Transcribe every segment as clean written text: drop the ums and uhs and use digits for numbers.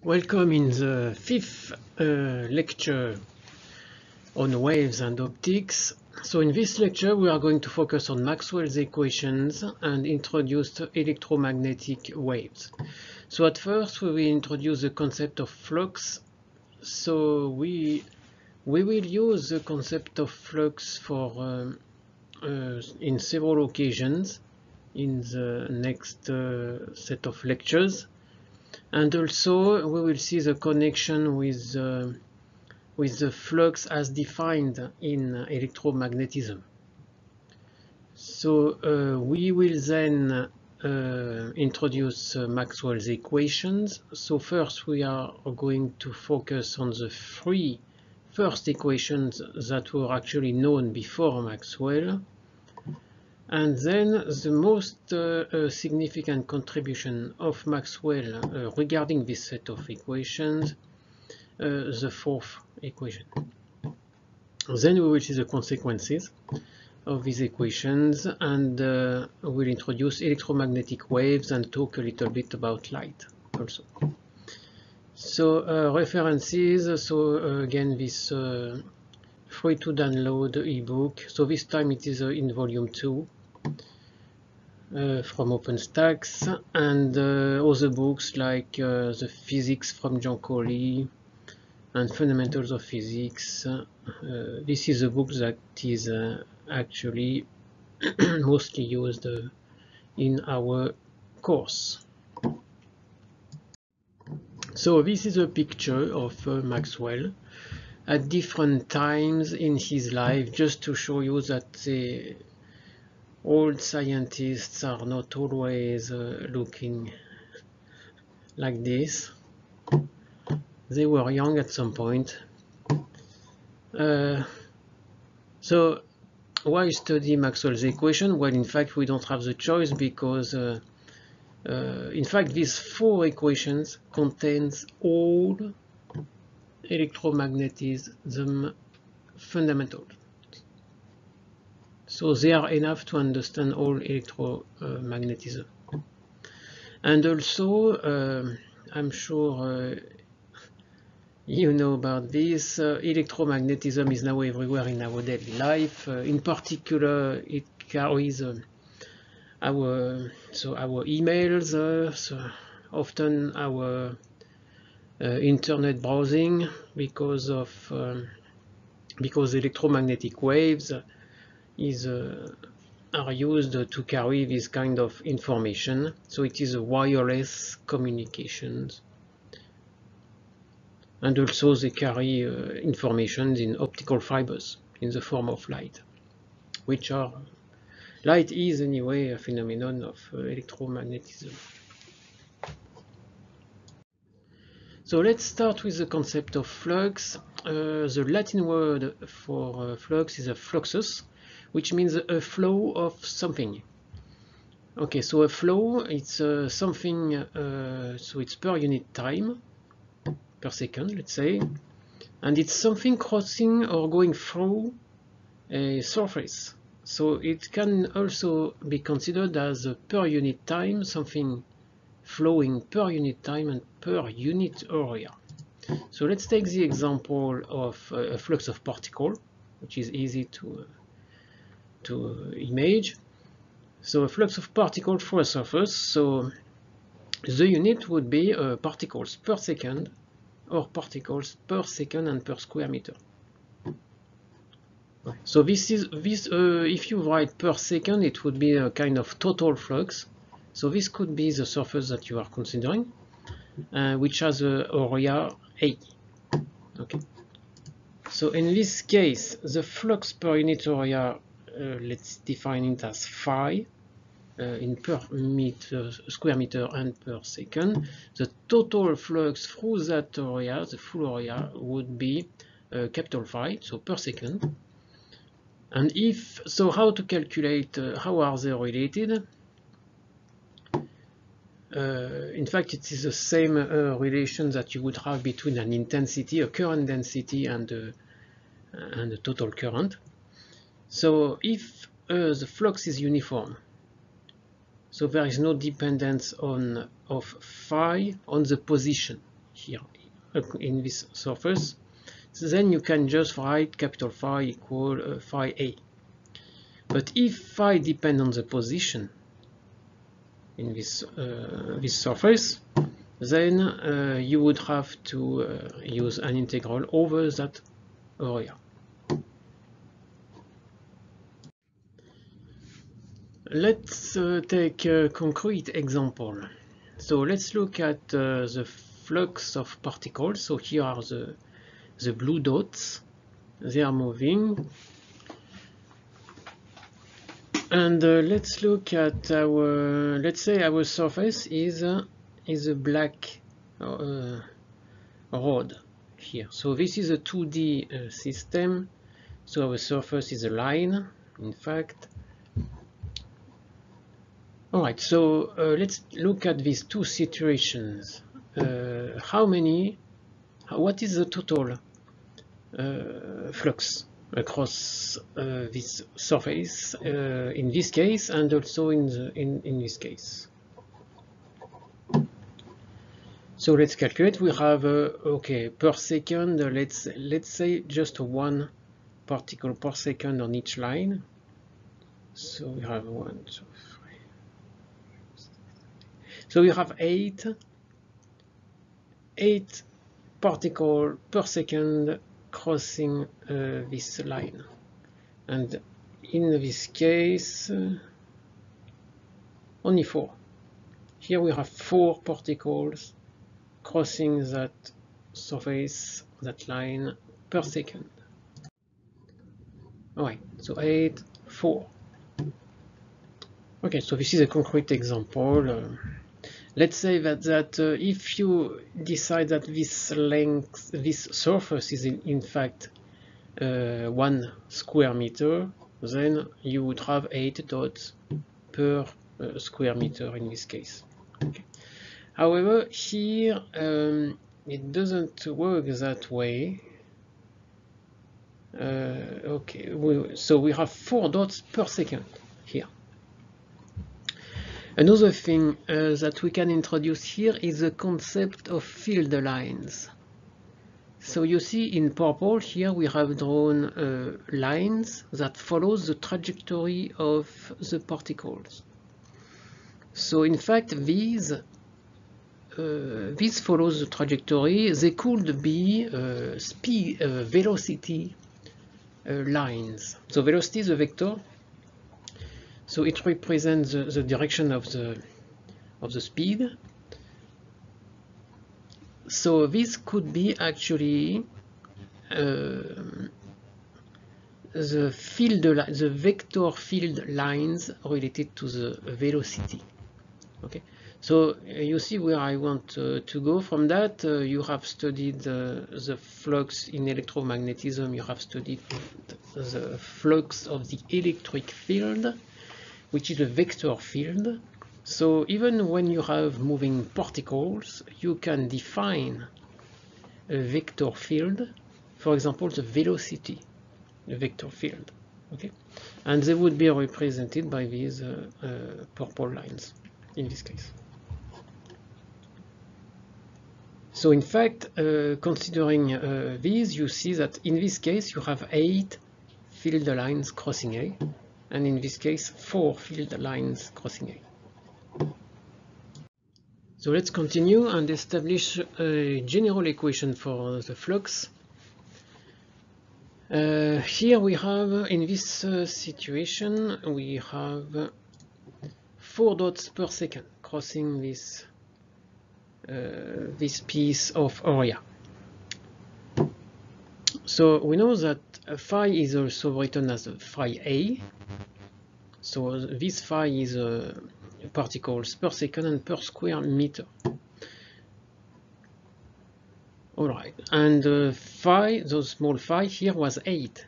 Welcome in the fifth lecture on waves and optics. So in this lecture we are going to focus on Maxwell's equations and introduce electromagnetic waves. So at first we will introduce the concept of flux. So we will use the concept of flux for in several occasions in the next set of lectures. And also we will see the connection with the flux as defined in electromagnetism. So we will then introduce Maxwell's equations. So first we are going to focus on the three first equations that were actually known before Maxwell. And then the most significant contribution of Maxwell regarding this set of equations, the fourth equation. Then we will see the consequences of these equations, and we'll introduce electromagnetic waves and talk a little bit about light also. So references, so again this free to download ebook. So this time it is in volume 2. From OpenStax, and other books like The Physics from Jean Colli and Fundamentals of Physics. This is a book that is actually mostly used in our course. So this is a picture of Maxwell at different times in his life, just to show you that the old scientists are not always looking like this. They were young at some point. So why study Maxwell's equation? Well, in fact, we don't have the choice because in fact, these four equations contains all electromagnetism fundamentals. So they are enough to understand all electromagnetism. And also, I'm sure you know about this, electromagnetism is now everywhere in our daily life. In particular, it carries our emails, so often our internet browsing, because electromagnetic waves are used to carry this kind of information. So it is a wireless communications, and also they carry information in optical fibers in the form of light, which are light is anyway a phenomenon of electromagnetism. So let's start with the concept of flux. The Latin word for flux is a fluxus, which means a flow of something. Okay, so a flow, it's something, so it's per unit time, per second, let's say, and it's something crossing or going through a surface. So it can also be considered as a per unit time, something flowing per unit time and per unit area. So let's take the example of a flux of particle, which is easy to image. So a flux of particle through a surface, so the unit would be particles per second, or particles per second and per square meter. So this if you write per second, it would be a kind of total flux. So this could be the surface that you are considering, which has an area A. Okay. So in this case, the flux per unit area, let's define it as phi in per square meter and per second. The total flux through that area, the full area, would be capital Phi, so per second. And if so, how to calculate? How are they related? In fact, it is the same relation that you would have between an intensity, a current density, and a total current. So if the flux is uniform, so there is no dependence of phi on the position here in this surface, then you can just write capital phi equal phi A. But if phi depends on the position in this surface, then you would have to use an integral over that area. Let's take a concrete example. So let's look at the flux of particles. So here are the blue dots. They are moving. And let's look at our, let's say our surface is a black rod here. So this is a 2D system. So our surface is a line, in fact. Alright, so let's look at these two situations. What is the total flux across this surface in this case, and also in this case? So let's calculate. We have okay, per second. Let's say just 1 particle per second on each line. So we have 1, 2, 3. So we have 8 particles per second crossing this line, and in this case only 4. Here we have 4 particles crossing that surface, that line, per second. Alright, so 8, 4. Okay, so this is a concrete example. Let's say that if you decide that this surface is in fact 1 square meter, then you would have 8 dots per square meter in this case. Okay. However, here it doesn't work that way. Okay, so we have 4 dots per second here. Another thing that we can introduce here is the concept of field lines. So you see in purple here we have drawn lines that follow the trajectory of the particles. So in fact these follows the trajectory. They could be velocity lines. So velocity is a vector. So it represents the direction of the speed. So this could be actually the vector field lines related to the velocity. Okay. So you see where I want to go from that. You have studied the flux in electromagnetism. You have studied the flux of the electric field, which is a vector field. So even when you have moving particles, you can define a vector field, for example, the velocity, a vector field. Okay, and they would be represented by these purple lines in this case. So in fact, considering these, you see that in this case you have 8 field lines crossing A, and in this case 4 field lines crossing A. So let's continue and establish a general equation for the flux. Here we have, in this situation, we have 4 dots per second crossing this piece of area. So we know that phi is also written as phi A. So this phi is particles per second and per square meter. Alright, and phi, the small phi here was 8.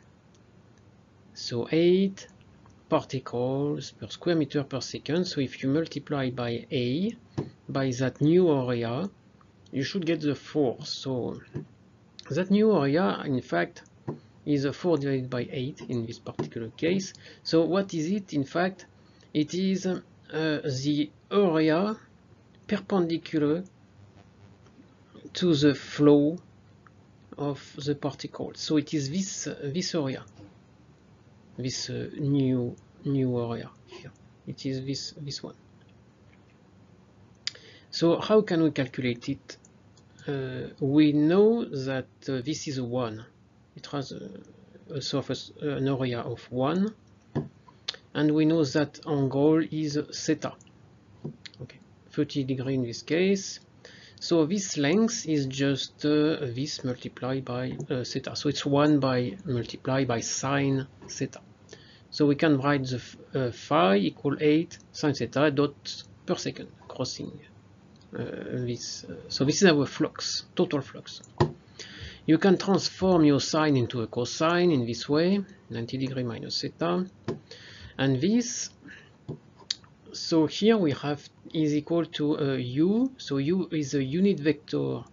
So 8 particles per square meter per second. So if you multiply by A, by that new area, you should get the force. So that new area, in fact, is 4 divided by 8 in this particular case. So what is it? In fact, it is the area perpendicular to the flow of the particle. So it is this area, this new area here. It is this one. So how can we calculate it? We know that this is a 1. It has a surface, an area of 1, and we know that angle is theta. Okay, 30 degrees in this case. So this length is just this multiplied by theta. So it's 1 by multiplied by sine theta. So we can write the phi equal 8 sine theta dot per second crossing this. So this is our flux, total flux. You can transform your sine into a cosine in this way, 90 degrees minus theta. And this, so here we have is equal to u. So u is a unit vector.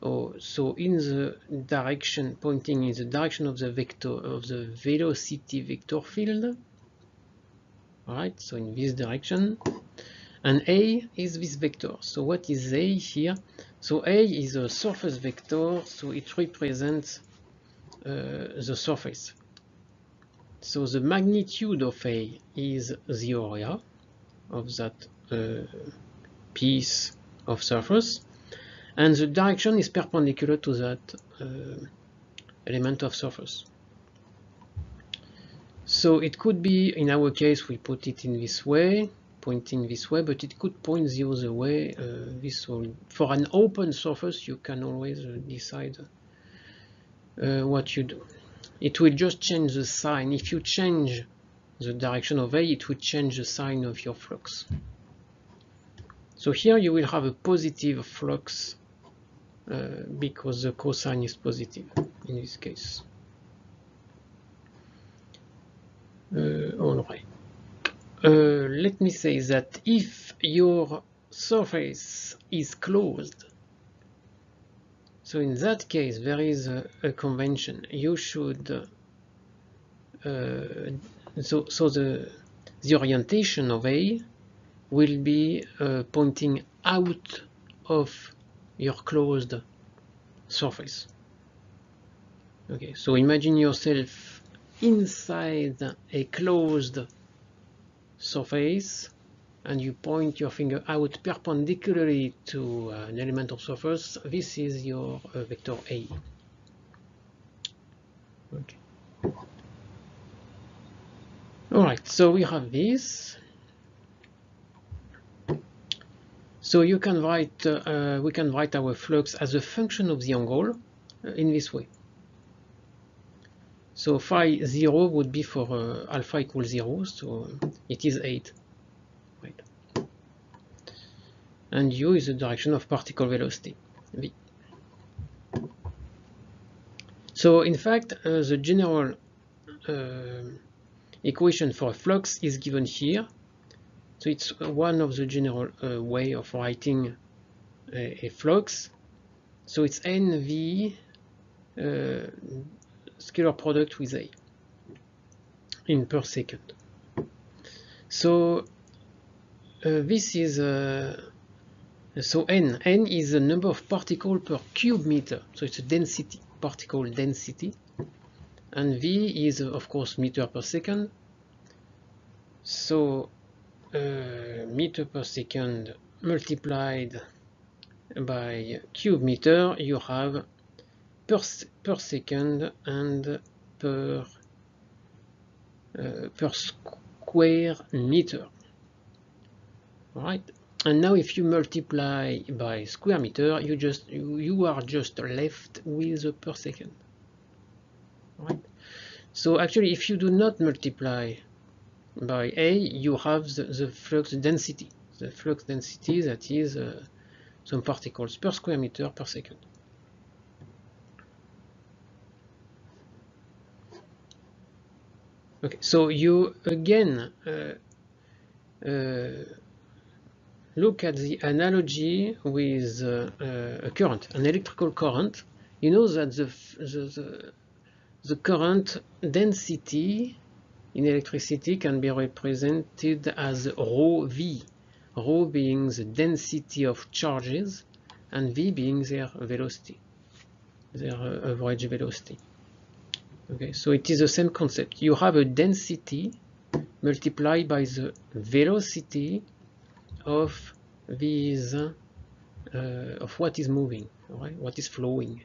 So in the direction, pointing in the direction of the vector of the velocity vector field. Alright, so in this direction. And A is this vector. So what is A here? So A is a surface vector, so it represents the surface. So the magnitude of A is the area of that piece of surface, and the direction is perpendicular to that element of surface. So it could be, in our case, we put it in this way, pointing this way, but it could point the other way. For an open surface, you can always decide what you do. It will just change the sign. If you change the direction of A, it will change the sign of your flux. So here you will have a positive flux because the cosine is positive in this case. All right. Let me say that if your surface is closed, so in that case there is a convention. You should so the orientation of A will be pointing out of your closed surface. Okay, so imagine yourself inside a closed surface and you point your finger out perpendicularly to an element of surface. This is your vector A. Okay. All right, so we have this. So you can write, we can write our flux as a function of the angle in this way. So phi 0 would be for alpha equals 0, so it is 8. Right. And u is the direction of particle velocity, v. So in fact, the general equation for a flux is given here. So it's one of the general way of writing a flux. So it's nv scalar product with A in per second. So this is so n is the number of particles per cube meter. So it's a density, particle density, and v is of course meter per second. So meter per second multiplied by cube meter, you have per second and per square meter. All right, and now if you multiply by square meter, you are just left with a per second. All right, so actually if you do not multiply by A, you have the flux density, that is some particles per square meter per second. Okay, so you again look at the analogy with a current, an electrical current. You know that the current density in electricity can be represented as ρV, ρ being the density of charges, and v being their velocity, their average velocity. Okay, so it is the same concept. You have a density multiplied by the velocity of these of what is moving, right? What is flowing.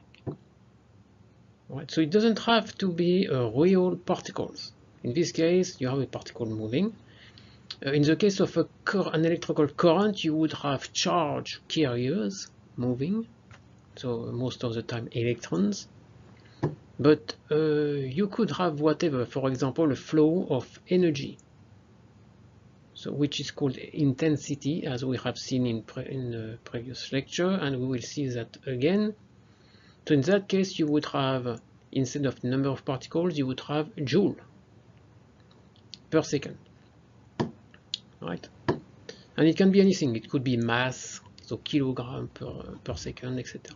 Right, so it doesn't have to be real particles. In this case, you have a particle moving. In the case of an electrical current, you would have charge carriers moving, so most of the time electrons. But you could have whatever, for example, a flow of energy, so which is called intensity, as we have seen in the previous lecture, and we will see that again. So in that case, you would have, instead of number of particles, you would have joule per second, right? And it can be anything. It could be mass, so kilogram per second, etc.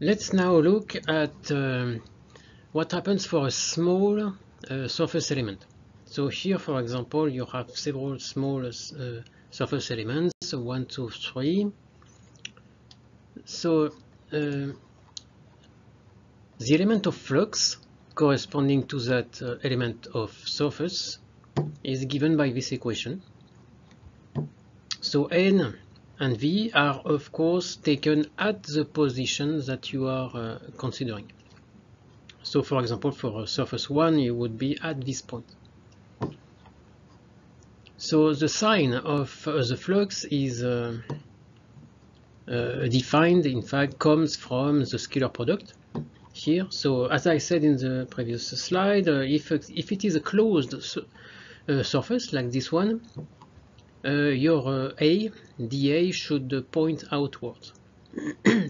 Let's now look at what happens for a small surface element. So here, for example, you have several small surface elements, so 1, 2, 3. So the element of flux corresponding to that element of surface is given by this equation. So N and V are of course taken at the position that you are considering. So for example, for surface 1, you would be at this point. So the sign of the flux is defined, in fact, comes from the scalar product here. So as I said in the previous slide, if it is a closed surface like this one, your dA should point outwards.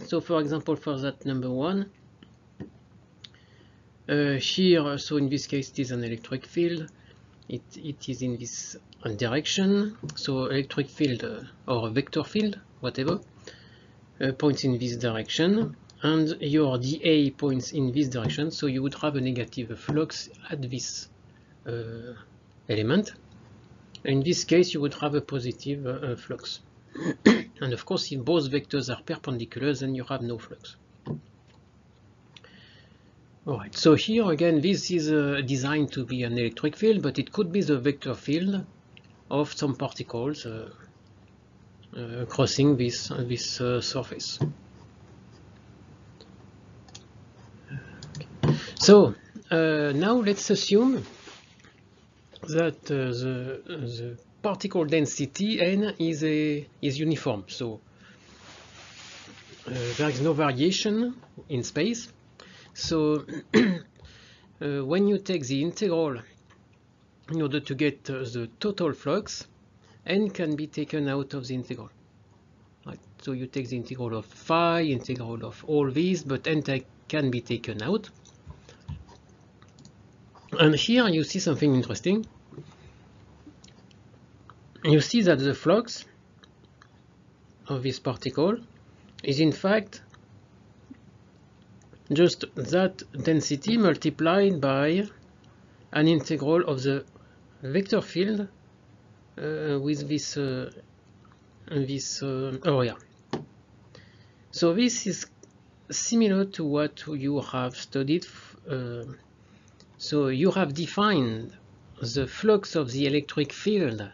So for example, for that number 1, here, so in this case it is an electric field, it is in this direction, so electric field or vector field, whatever, points in this direction, and your dA points in this direction, so you would have a negative flux at this element. In this case, you would have a positive flux. And of course, if both vectors are perpendicular, then you have no flux. Alright, so here again, this is designed to be an electric field, but it could be the vector field of some particles crossing this surface. Okay. So now let's assume that the particle density n is uniform, so there is no variation in space. So when you take the integral in order to get the total flux, n can be taken out of the integral. Right. So you take the integral of phi, integral of all these, but n can be taken out. And here you see something interesting. You see that the flux of this particle is in fact just that density multiplied by an integral of the vector field with this area. So this is similar to what you have studied. So you have defined the flux of the electric field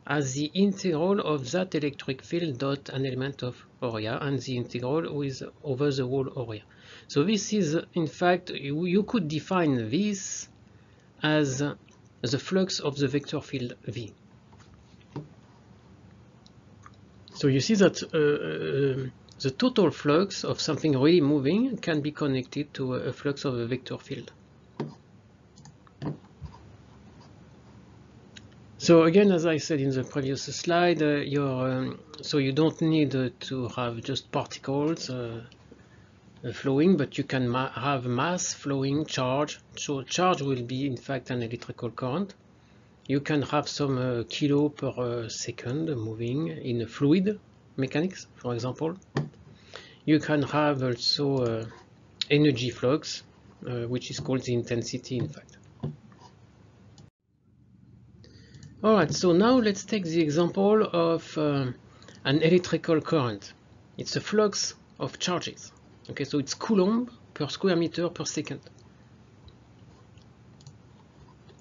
as the integral of that electric field dot an element of area, and the integral with over the whole area. So this is, in fact, you could define this as the flux of the vector field V. So you see that the total flux of something really moving can be connected to a flux of a vector field. So again, as I said in the previous slide, so you don't need to have just particles flowing, but you can have mass flowing, charge. So charge will be in fact an electrical current. You can have some kilo per second moving in a fluid mechanics, for example. You can have also energy flux, which is called the intensity, in fact. Alright, so now let's take the example of an electrical current. It's a flux of charges. Okay, so it's Coulomb per square meter per second.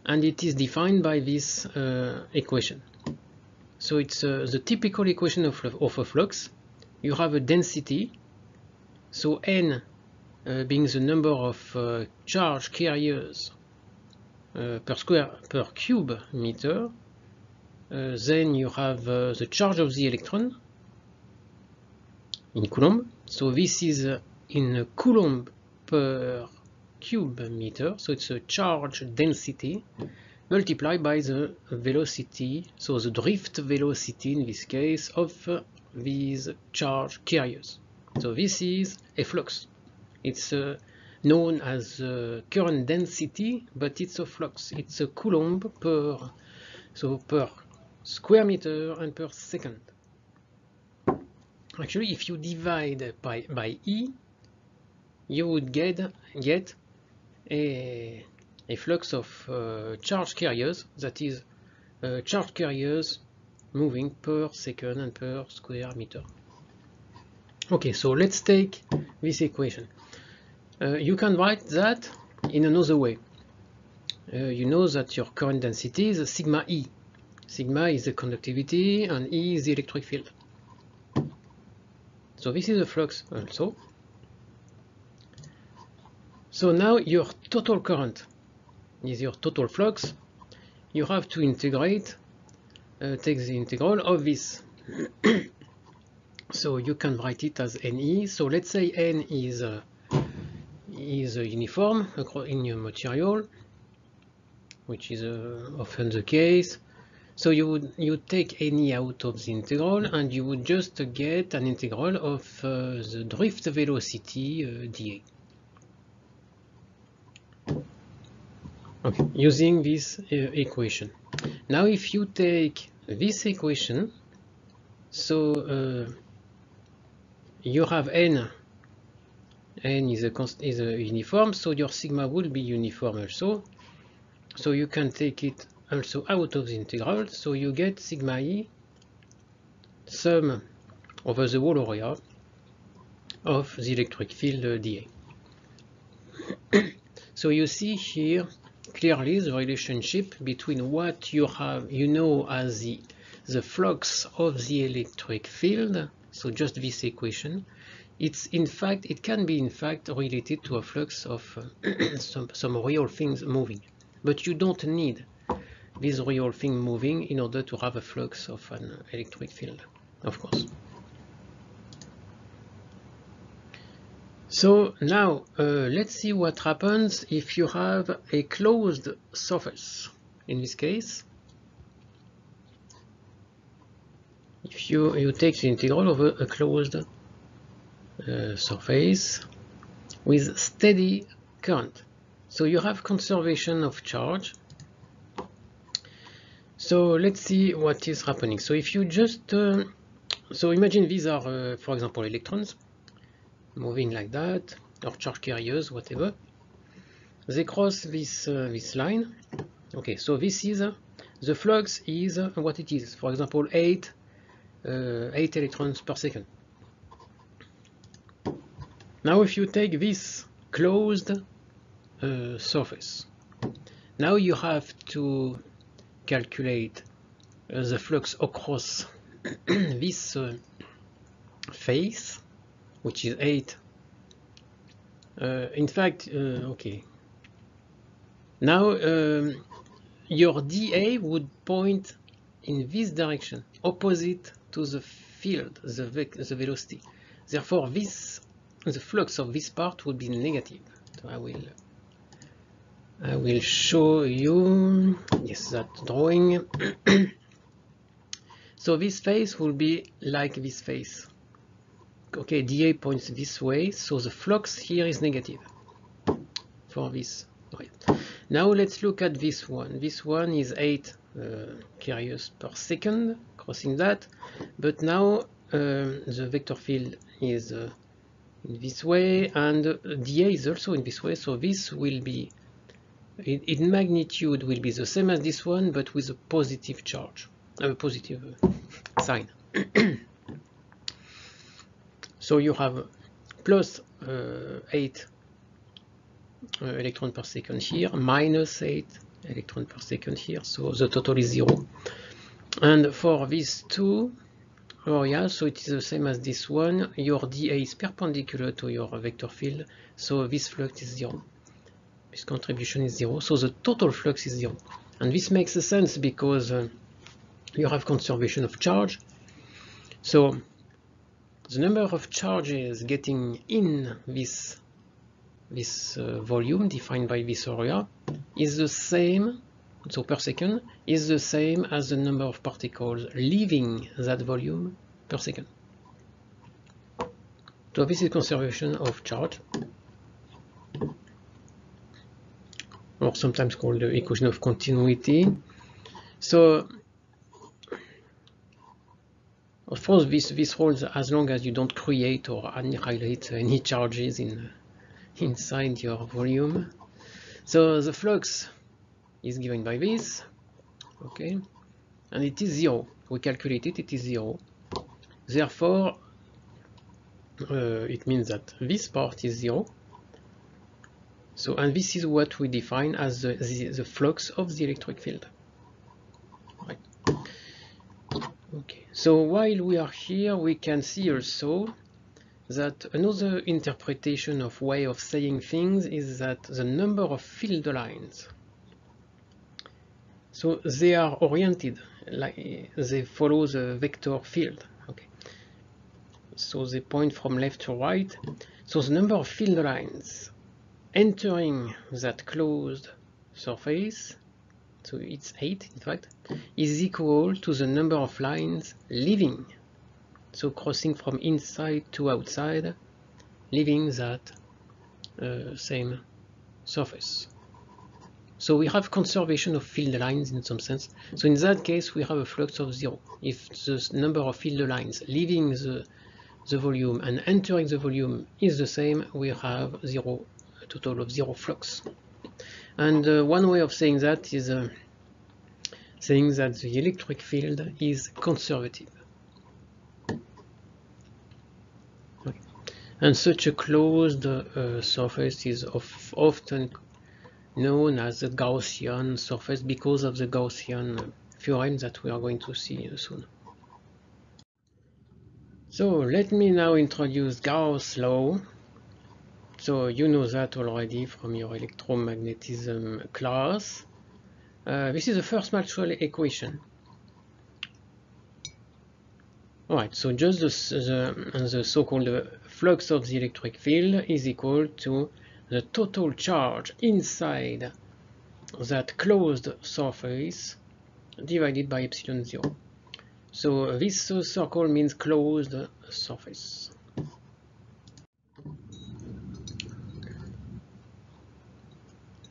And it is defined by this equation. So it's the typical equation of a flux. You have a density, so N being the number of charge carriers per cube meter. Then you have the charge of the electron in Coulomb. So this is in Coulomb per cube meter. So it's a charge density multiplied by the velocity, so the drift velocity in this case of these charge carriers. So this is a flux. It's known as current density, but it's a flux. It's a Coulomb per square meter and per second. Actually, if you divide by E, you would get a flux of charge carriers, that is charge carriers moving per second and per square meter. Okay, so let's take this equation. You can write that in another way. You know that your current density is sigma E. Sigma is the conductivity and E is the electric field. So this is the flux also. So now your total current is your total flux. You have to integrate, take the integral of this. So you can write it as NE. So let's say N is uniform in your material, which is often the case. So you take NE out of the integral, and you would just get an integral of the drift velocity dA. Okay, using this equation. Now if you take this equation, so you have N is a uniform, so your sigma will be uniform also. So you can take it also out of the integral, so you get sigma E sum over the whole area of the electric field dA. So you see here clearly the relationship between what you know as the flux of the electric field, so just this equation. It can be in fact related to a flux of some real things moving, but you don't need this real thing moving in order to have a flux of an electric field, of course. So now let's see what happens if you have a closed surface. In this case, if you take the integral over a closed surface with steady current, so you have conservation of charge. So let's see what is happening. So if you just so imagine these are for example electrons moving like that, or charge carriers, whatever. They cross this line. Okay, so this is the flux is what it is. For example, 8 electrons per second. Now if you take this closed surface, now you have to calculate the flux across this face, which is 8. In fact, okay. Now your dA would point in this direction, opposite to the field, the velocity. Therefore, the flux of this part would be negative. So I will show you, yes, that drawing. So this face will be like this face. Okay, dA points this way, so the flux here is negative for this. Right. Now let's look at this one. This one is 8 carriers per second crossing that, but now the vector field is in this way, and dA is also in this way, so this will be in magnitude will be the same as this one, but with a positive charge, a positive sign. So you have plus 8 electrons per second here, minus 8 electrons per second here, so the total is 0. And for these two areas, so it is the same as this one, your dA is perpendicular to your vector field, so this flux is 0. This contribution is 0, so the total flux is 0. And this makes sense because you have conservation of charge. So the number of charges getting in this volume defined by this area is the same, so per second, is the same as the number of particles leaving that volume per second. So this is conservation of charge, or sometimes called the equation of continuity. So of course this holds as long as you don't create or annihilate any charges inside your volume. So the flux is given by this, okay, and it is 0. We calculate it, it is 0. Therefore, it means that this part is 0. So, and this is what we define as the flux of the electric field. Right. Okay. So while we are here, we can see also that another interpretation of way of saying things is that the number of field lines, so they are oriented, like they follow the vector field. Okay, so they point from left to right. So the number of field lines entering that closed surface, so it's 8 in fact, is equal to the number of lines leaving, so crossing from inside to outside, leaving that same surface. So we have conservation of field lines in some sense. So in that case, we have a flux of 0. If the number of field lines leaving the volume and entering the volume is the same, we have a total of 0 flux. And one way of saying that is saying that the electric field is conservative. Okay. And such a closed surface is often known as the Gaussian surface because of the Gaussian theorem that we are going to see soon. So let me now introduce Gauss' law. So you know that already from your electromagnetism class. This is the first Maxwell equation. Alright, so just the so-called flux of the electric field is equal to the total charge inside that closed surface divided by epsilon 0. So this circle means closed surface.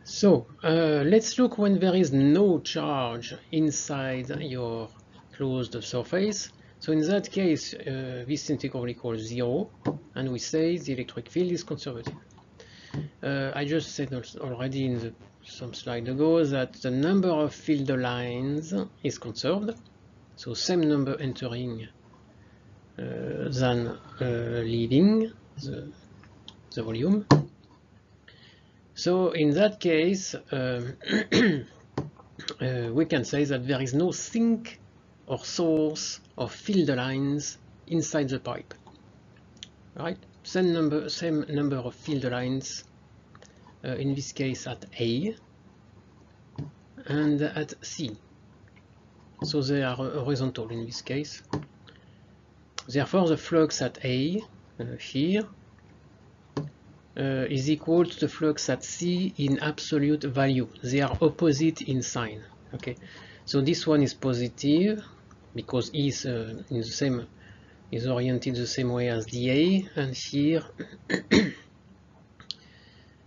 So let's look when there is no charge inside your closed surface. So in that case, this integral equals 0, and we say the electric field is conservative. I just said already in some slide ago that the number of field lines is conserved, so same number entering than leaving the volume. So in that case, we can say that there is no sink or source of field lines inside the pipe. Right? Same number of field lines, in this case at A and at C. So they are horizontal in this case. Therefore, the flux at A here is equal to the flux at C in absolute value. They are opposite in sign. Okay, so this one is positive because E is is oriented the same way as dA, and here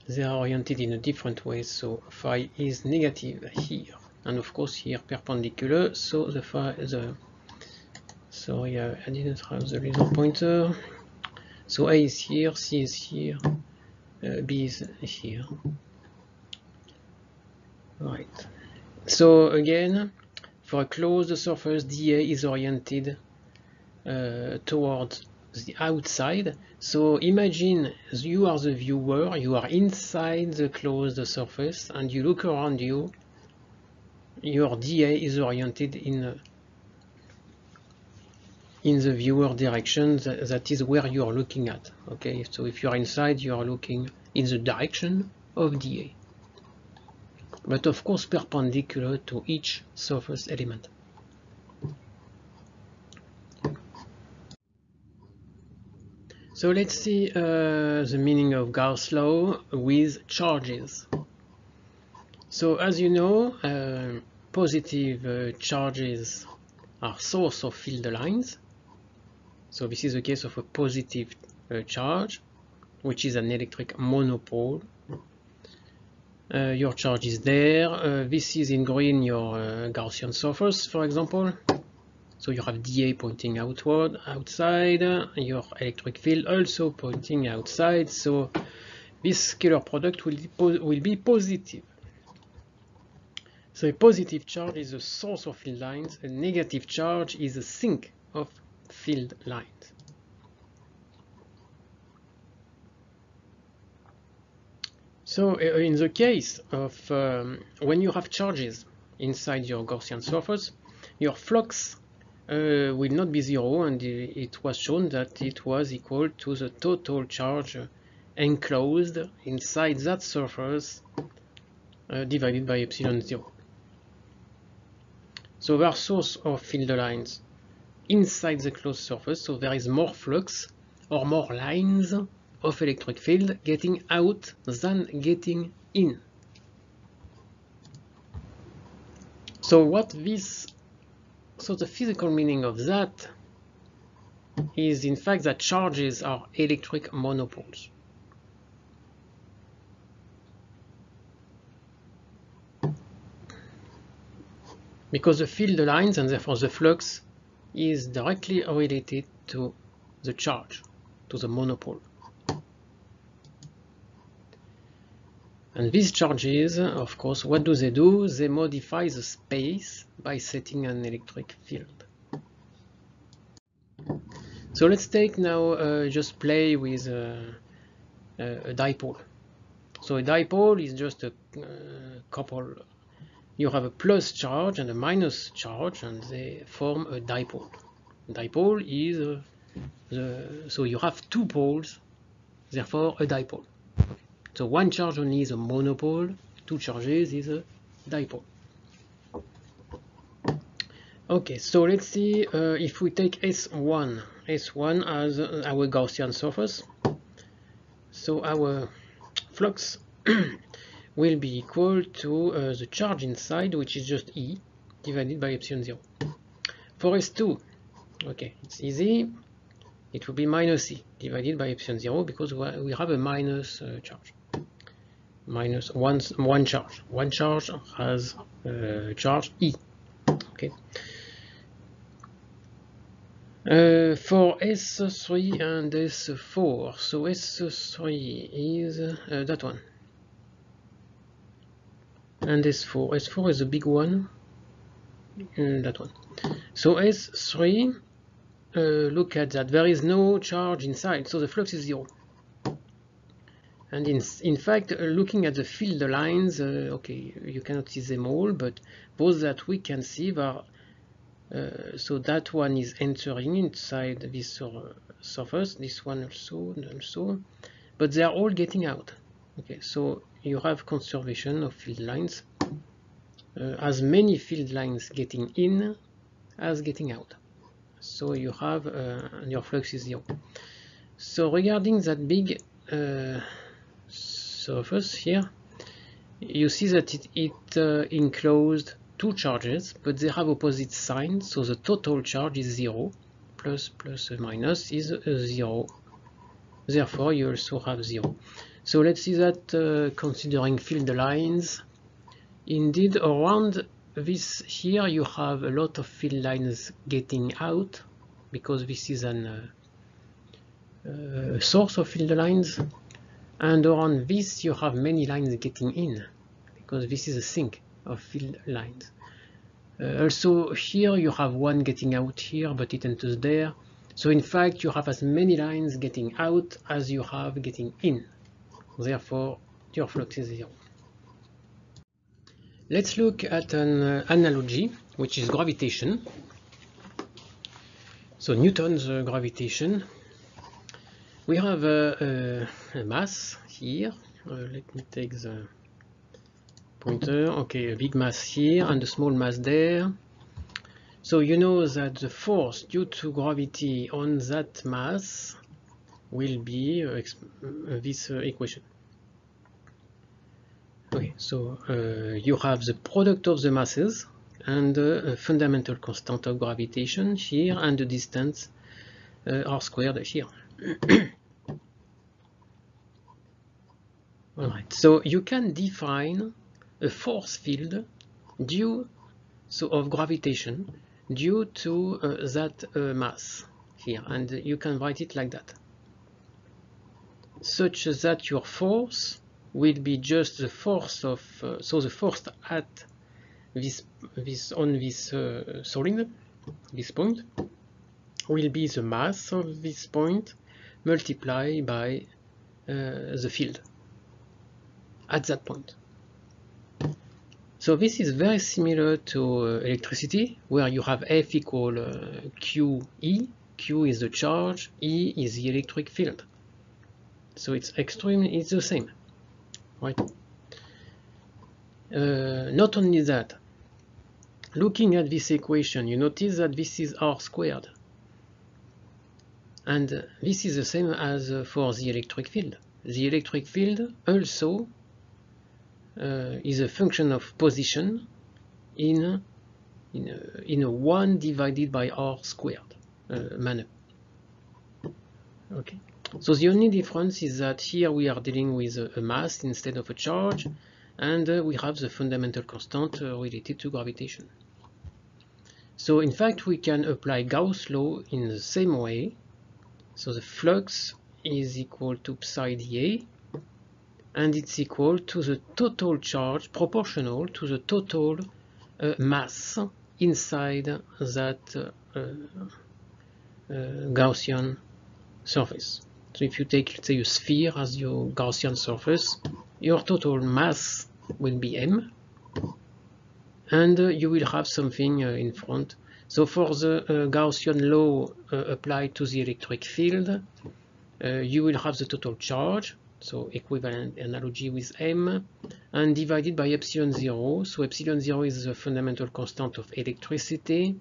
they are oriented in a different way. So phi is negative here, and of course here perpendicular. So the phi sorry, I didn't have the laser pointer. So A is here, C is here. B is here. Right. So again, for a closed surface, dA is oriented towards the outside. So imagine you are the viewer, you are inside the closed surface, and you look around you. Your DA is oriented in the viewer direction, that is where you are looking at. Okay, so if you are inside, you are looking in the direction of DA, but of course perpendicular to each surface element. So let's see the meaning of Gauss' law with charges. So as you know, positive charges are source of field lines. So this is the case of a positive charge, which is an electric monopole. Your charge is there. This is in green your Gaussian surface, for example. So you have dA pointing outward, outside, your electric field also pointing outside. So this scalar product will be positive. So a positive charge is a source of field lines. A negative charge is a sink of field lines. So in the case of when you have charges inside your Gaussian surface, your flux will not be zero, and it was shown that it was equal to the total charge enclosed inside that surface divided by epsilon 0. So there are source of field lines inside the closed surface, so there is more flux or more lines of electric field getting out than getting in. So the physical meaning of that is in fact that charges are electric monopoles. Because the field lines and therefore the flux is directly related to the charge, to the monopole. And these charges, of course, what do? They modify the space by setting an electric field. So let's take now, just play with a dipole. So a dipole is just a couple. You have a plus charge and a minus charge, and they form a dipole. Dipole is so you have two poles, therefore a dipole. So one charge only is a monopole, two charges is a dipole. Okay, so let's see if we take S1 as our Gaussian surface. So our flux will be equal to the charge inside, which is just E, divided by epsilon 0. For S2, okay, it's easy. It will be minus E, divided by epsilon 0, because we have a minus charge. Minus one charge. One charge has charge E. Okay. For S3 and S4, so S3 is that one, and S4 is a big one, that one. So S3, look at that, there is no charge inside, so the flux is 0. And in fact, looking at the field lines, okay, you cannot see them all, but those that we can see are so that one is entering inside this surface, this one also, but they are all getting out. Okay, so you have conservation of field lines, as many field lines getting in as getting out. So you have your flux is 0. So regarding that big surface here, you see that it enclosed two charges, but they have opposite signs, so the total charge is 0, plus minus is 0, therefore you also have 0. So let's see that considering field lines, indeed around this here you have a lot of field lines getting out, because this is an source of field lines, and around this you have many lines getting in, because this is a sink of field lines. Also here you have one getting out here, but it enters there. So in fact, you have as many lines getting out as you have getting in. Therefore, your flux is 0. Let's look at an analogy, which is gravitation. So Newton's gravitation. We have a mass here. Let me take the pointer. Okay, a big mass here and a small mass there. So you know that the force due to gravity on that mass will be this equation. Okay, so you have the product of the masses and a fundamental constant of gravitation here and the distance r squared here. Alright, so you can define a force field due of gravitation due to that mass here, and you can write it like that, such that your force will be just the force of so the force at this solid, this point, will be the mass of this point multiplied by the field at that point. So this is very similar to electricity, where you have F equal QE. Q is the charge, E is the electric field. So it's the same, right? Not only that, looking at this equation, you notice that this is r squared. And this is the same as for the electric field. The electric field also is a function of position in a 1 divided by r squared manner. Okay. So the only difference is that here we are dealing with a mass instead of a charge, and we have the fundamental constant related to gravitation. So in fact we can apply Gauss' law in the same way. So the flux is equal to psi dA, and it's equal to the total charge, proportional to the total mass inside that Gaussian surface. So if you take, let's say, a sphere as your Gaussian surface, your total mass will be m, and you will have something in front. So for the Gaussian law applied to the electric field, you will have the total charge, so equivalent analogy with m, and divided by epsilon 0. So epsilon 0 is the fundamental constant of electricity,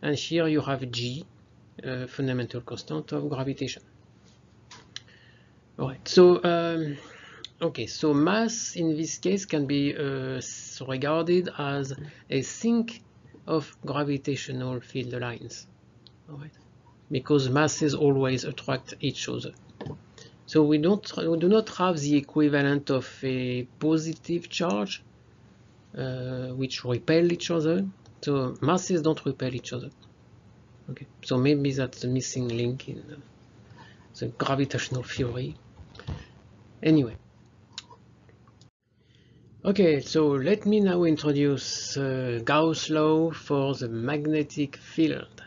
and here you have g, fundamental constant of gravitation. Alright, so okay, so mass in this case can be regarded as a sink of gravitational field lines. Alright, because masses always attract each other. So we do not have the equivalent of a positive charge which repel each other. So masses don't repel each other. Okay, so maybe that's the missing link in the gravitational theory. Anyway. Okay, so let me now introduce Gauss' law for the magnetic field.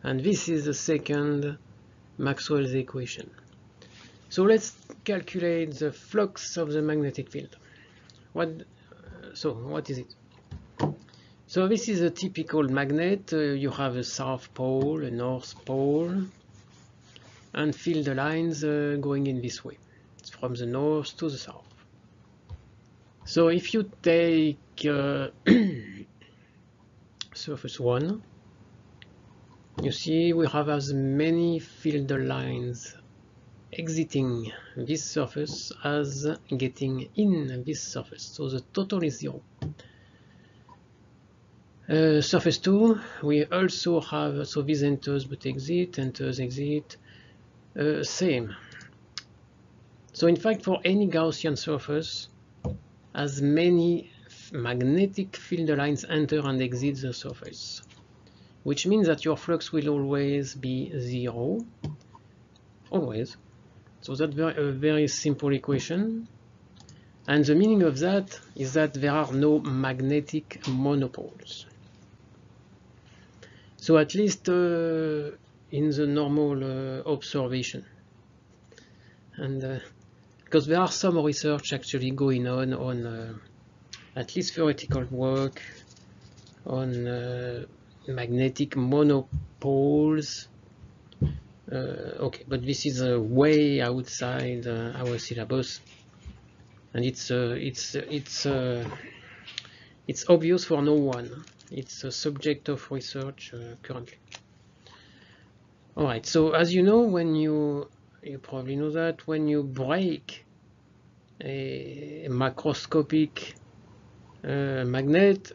And this is the second Maxwell's equation. So let's calculate the flux of the magnetic field. What is it? So this is a typical magnet. You have a south pole, a north pole, and field lines going in this way. It's from the north to the south. So if you take surface 1, you see we have as many field lines exiting this surface as getting in this surface. So the total is 0. Surface 2, we also have, so this enters but enters, exit, same. So in fact, for any Gaussian surface, as many magnetic field lines enter and exit the surface, which means that your flux will always be 0, always. So that's a very simple equation. And the meaning of that is that there are no magnetic monopoles. So at least in the normal observation. And because there are some research actually going on at least theoretical work on magnetic monopoles. Okay, but this is way outside our syllabus, and it's obvious for no one. It's a subject of research currently. All right. So as you know, when you probably know that when you break a macroscopic magnet,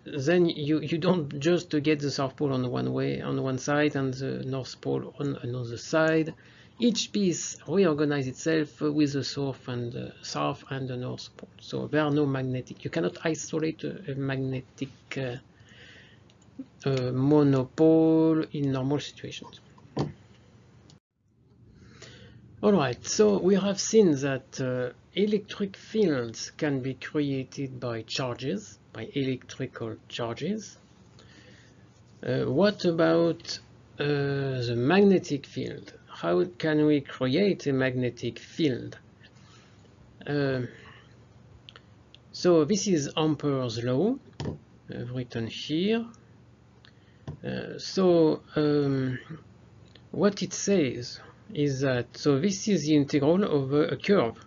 then you don't just get the South Pole on one side and the North Pole on another side. Each piece reorganizes itself with the South and the North Pole. So there are no magnetic. You cannot isolate a magnetic monopole in normal situations. Alright, so we have seen that electric fields can be created by charges, by electrical charges. What about the magnetic field? How can we create a magnetic field? So this is Ampere's law, written here. What it says is that, so this is the integral over a curve,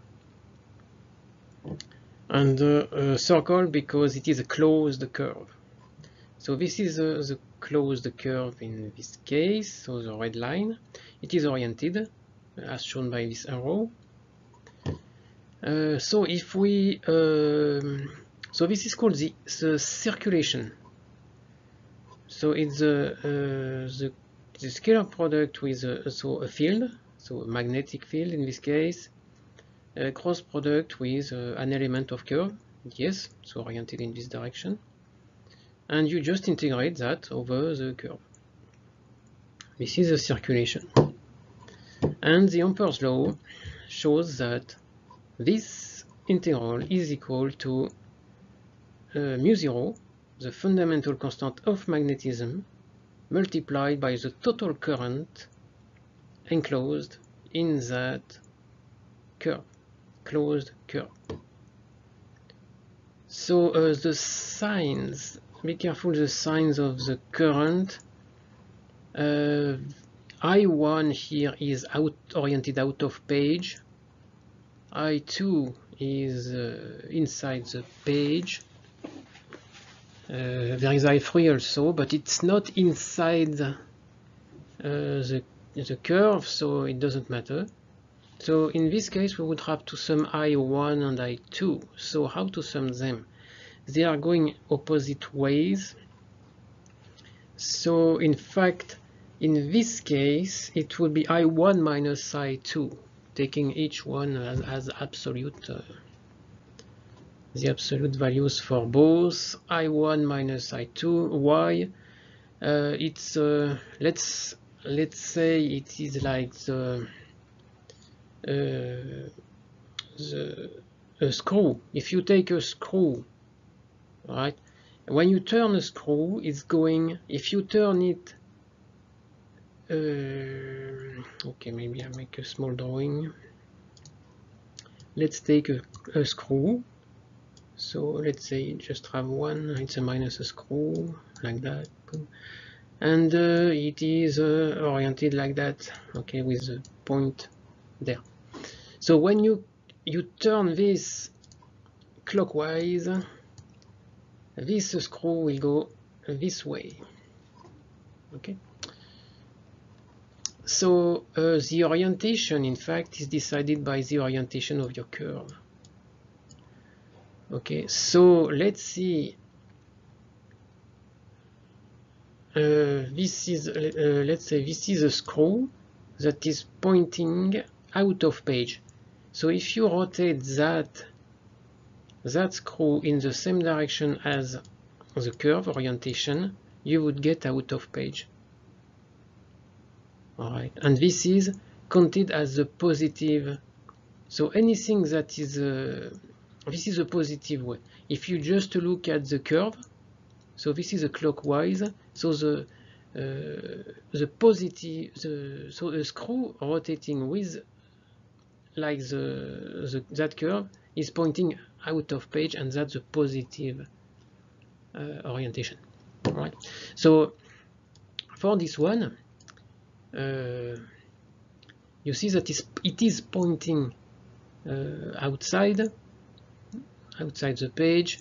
and a circle because it is a closed curve. So this is the closed curve in this case, so the red line. It is oriented, as shown by this arrow. So if we, so this is called the circulation. So it's the scalar product with a field, so a magnetic field in this case, a cross product with an element of curve, yes, so oriented in this direction, and you just integrate that over the curve. This is a circulation. And the Ampere's law shows that this integral is equal to mu zero, the fundamental constant of magnetism, multiplied by the total current enclosed in that curve, closed curve. So the signs, be careful, the signs of the current. I1 here is oriented out of page. I2 is inside the page. There is I3 also, but it's not inside the curve, so it doesn't matter. So in this case, we would have to sum I1 and I2. So how to sum them? They are going opposite ways. So in fact, in this case, it will be I1 minus I2, taking each one as absolute. The absolute values for both I1 minus I2. Why? It's let's say it is like a screw. If you take a screw, right? When you turn a screw, it's going. If you turn it, okay, maybe I make a small drawing. Let's take a screw. So let's say just have one, it's a minus a screw, like that. And it is oriented like that, okay, with the point there. So when you turn this clockwise, this screw will go this way, okay? So the orientation, in fact, is decided by the orientation of your curve. Okay, so let's see. This is, let's say, this is a screw that is pointing out of page. So if you rotate that screw in the same direction as the curve orientation, you would get out of page. All right, and this is counted as the positive. So anything that is this is a positive way. If you just look at the curve, so this is a clockwise, so the positive, so a screw rotating with like that curve is pointing out of page, and that's the positive orientation. All right. So for this one, you see that it is pointing outside the page,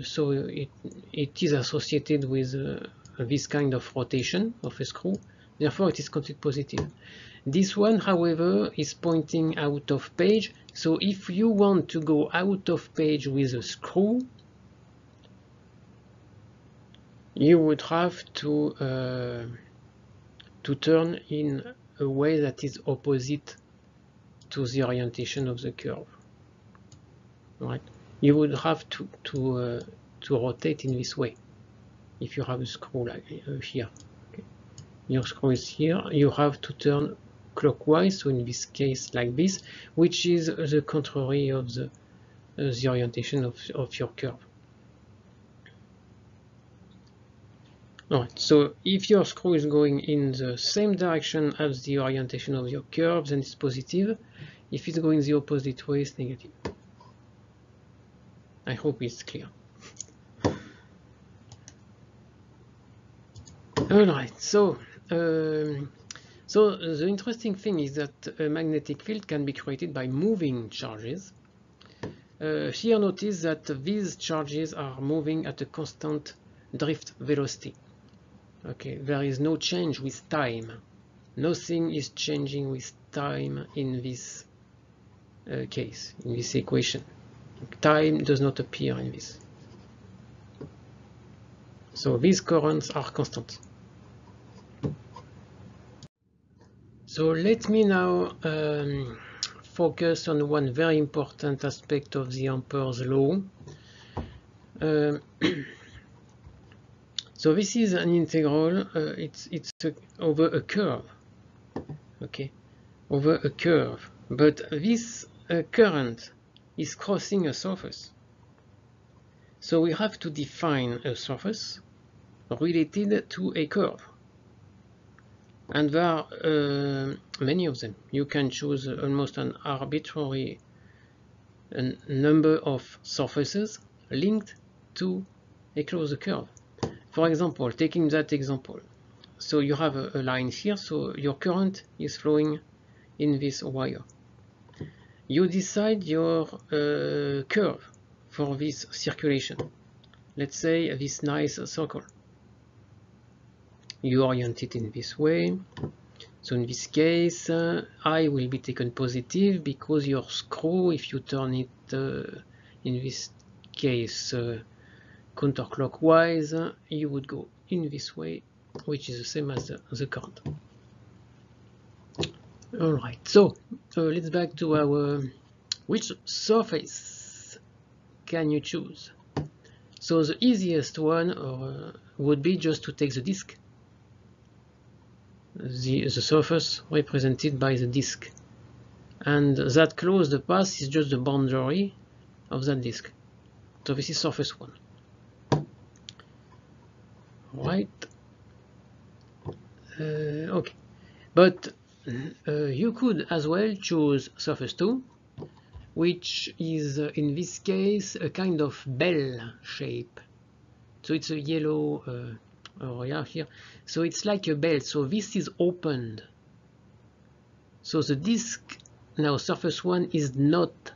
so it is associated with this kind of rotation of a screw, therefore it is considered positive. This one, however, is pointing out of page, so if you want to go out of page with a screw, you would have to turn in a way that is opposite to the orientation of the curve. Right? You would have to rotate in this way if you have a screw like here. Okay. Your screw is here. You have to turn clockwise, so in this case like this, which is the contrary of the orientation of your curve. Alright, so if your screw is going in the same direction as the orientation of your curve, then it's positive. If it's going the opposite way, it's negative. I hope it's clear. Alright, so the interesting thing is that a magnetic field can be created by moving charges. Here notice that these charges are moving at a constant drift velocity. Okay, there is no change with time. Nothing is changing with time in this case, in this equation. Time does not appear in this. So these currents are constant. So let me now focus on one very important aspect of the Ampere's law. So this is an integral. It's over a curve. Okay, over a curve. But this current is crossing a surface. So we have to define a surface related to a curve. And there are many of them. You can choose almost an arbitrary number of surfaces linked to a closed curve. For example, taking that example, so you have a line here, so your current is flowing in this wire. You decide your curve for this circulation. Let's say this nice circle. You orient it in this way. So in this case, I will be taken positive because your screw, if you turn it in this case counterclockwise, you would go in this way, which is the same as the current. Alright, so let's back to our which surface can you choose? So the easiest one would be just to take the disk, the surface represented by the disk, and that closed path is just the boundary of that disk. So this is surface 1. Right. Okay, but you could as well choose surface 2, which is in this case a kind of bell shape. So it's a yellow area here. So it's like a bell. So this is opened. So the disk, now surface 1, is not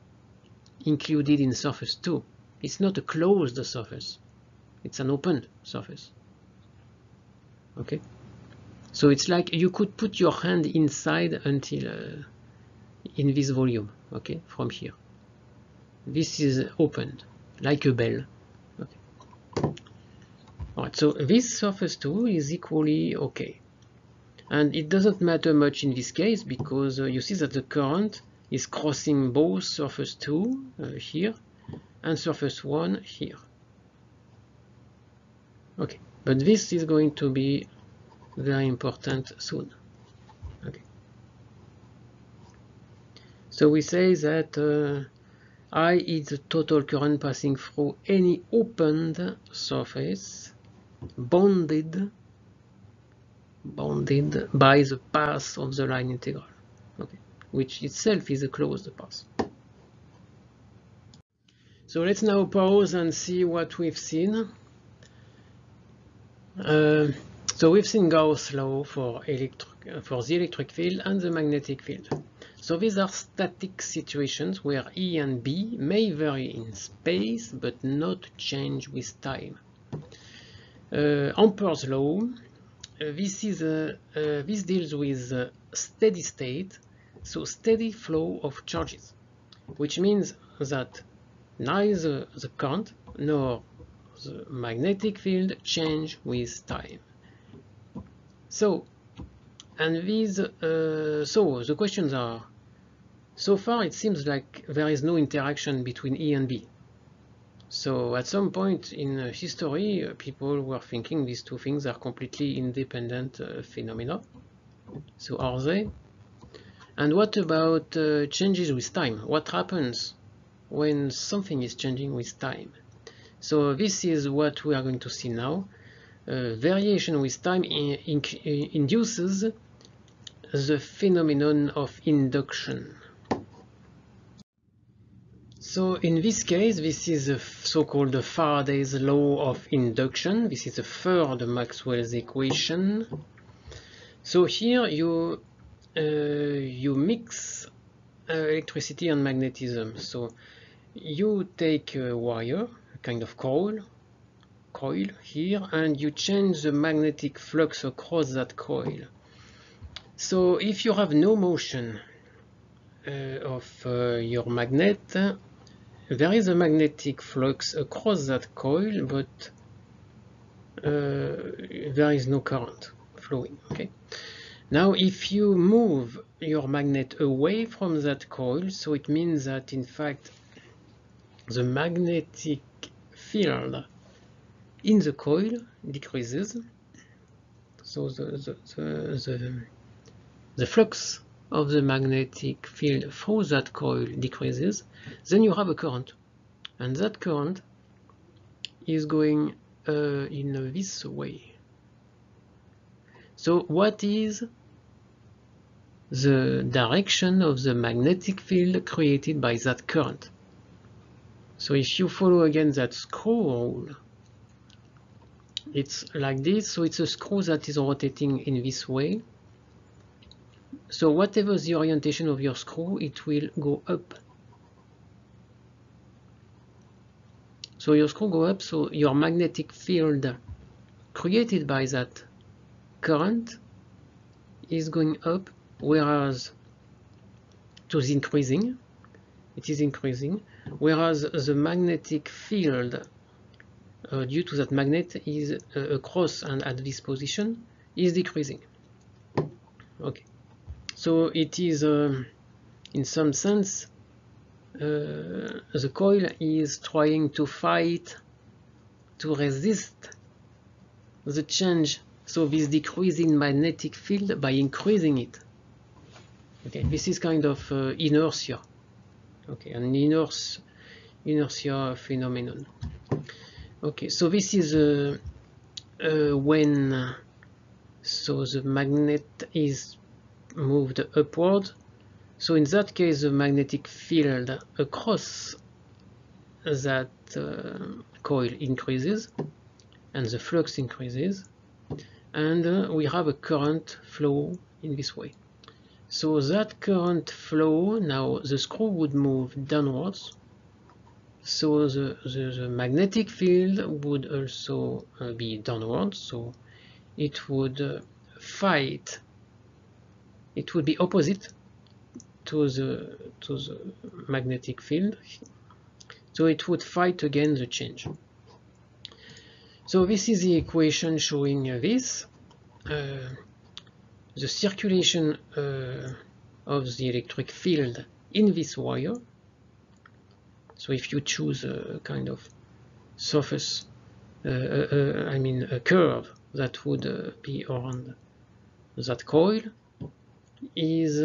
included in surface 2. It's not a closed surface. It's an open surface. Okay, so it's like you could put your hand inside until in this volume. Okay, from here. This is opened like a bell. Okay. Alright, so this surface 2 is equally okay, and it doesn't matter much in this case because you see that the current is crossing both surface 2 here and surface 1 here. Okay, but this is going to be very important soon. Okay. So we say that I is the total current passing through any opened surface bounded bounded by the path of the line integral, okay, which itself is a closed path. So let's now pause and see what we've seen. So we've seen Gauss' law for the electric field and the magnetic field. So these are static situations where E and B may vary in space but not change with time. Ampere's law, this deals with steady state, so steady flow of charges, which means that neither the current nor the magnetic field change with time. So, and these, so the questions are, so far it seems like there is no interaction between E and B. So at some point in history, people were thinking these two things are completely independent phenomena. So are they? And what about changes with time? What happens when something is changing with time? So this is what we are going to see now. Variation with time induces the phenomenon of induction. So in this case, this is a so-called Faraday's law of induction. This is the third Maxwell's equation. So here you mix electricity and magnetism. So you take a wire, a kind of coil here, and you change the magnetic flux across that coil. So if you have no motion of your magnet, there is a magnetic flux across that coil, but there is no current flowing. Okay. Now, if you move your magnet away from that coil, so it means that in fact the magnetic field in the coil decreases. So the flux of the magnetic field through that coil decreases, then you have a current, and that current is going in this way. So what is the direction of the magnetic field created by that current? So if you follow again that screw rule, it's like this. So it's a screw that is rotating in this way. So whatever the orientation of your screw, it will go up. So your screw go up, so your magnetic field created by that current is going up, whereas it is increasing, whereas the magnetic field due to that magnet is across and at this position is decreasing. Okay. So it is, in some sense, the coil is trying to fight, to resist the change, so this decrease in magnetic field by increasing it. Okay, this is kind of inertia. Okay, an inertia phenomenon. Okay, so this is when so the magnet is moved upward. So in that case, the magnetic field across that coil increases and the flux increases, and we have a current flow in this way. So that current flow, now the screw would move downwards, so the magnetic field would also be downwards, so it would fight, it would be opposite to the magnetic field, so it would fight against the change. So this is the equation showing this. The circulation of the electric field in this wire. So if you choose a kind of surface, I mean a curve that would be around that coil, is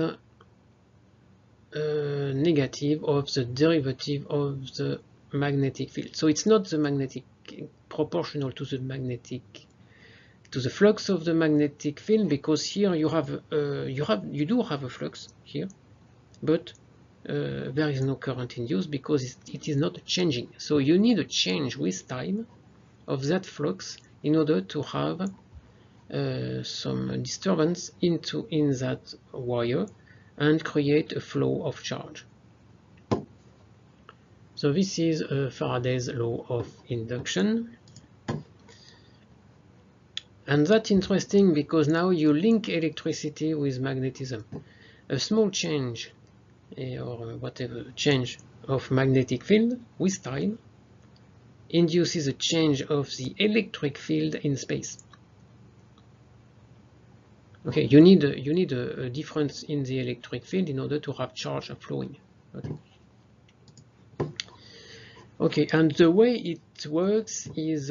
negative of the derivative of the magnetic field. So it's not the magnetic proportional to to the flux of the magnetic field, because here you do have a flux here, but there is no current induced because it is not changing. So you need a change with time of that flux in order to have some disturbance in that wire and create a flow of charge. So this is Faraday's law of induction. And that's interesting because now you link electricity with magnetism. A small change or whatever change of magnetic field with time induces a change of the electric field in space. Okay, you need a difference in the electric field in order to have charge flowing. Okay, and the way it works is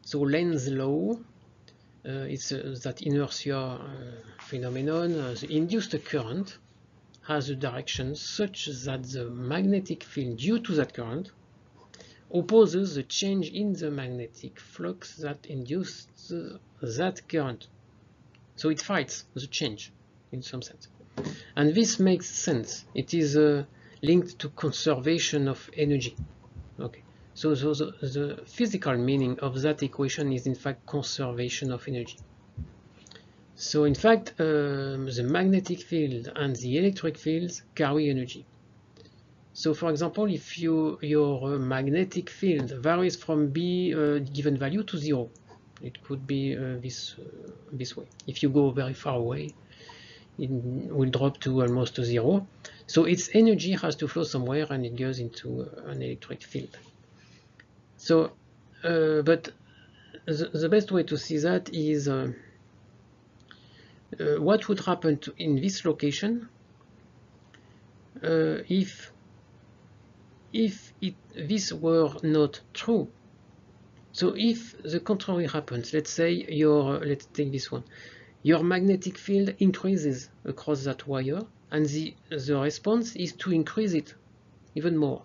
so Lenz's law. It's that inertia phenomenon. The induced current has a direction such that the magnetic field due to that current opposes the change in the magnetic flux that induced that current. So it fights the change in some sense. And this makes sense. It is linked to conservation of energy. Okay. So the physical meaning of that equation is in fact conservation of energy. So in fact, the magnetic field and the electric fields carry energy. So for example, if your magnetic field varies from B given value to 0, it could be this way. If you go very far away, it will drop to almost 0. So its energy has to flow somewhere and it goes into an electric field. So, but the best way to see that is what would happen in this location if this were not true. So if the contrary happens, let's say let's take this one, your magnetic field increases across that wire, and the response is to increase it even more.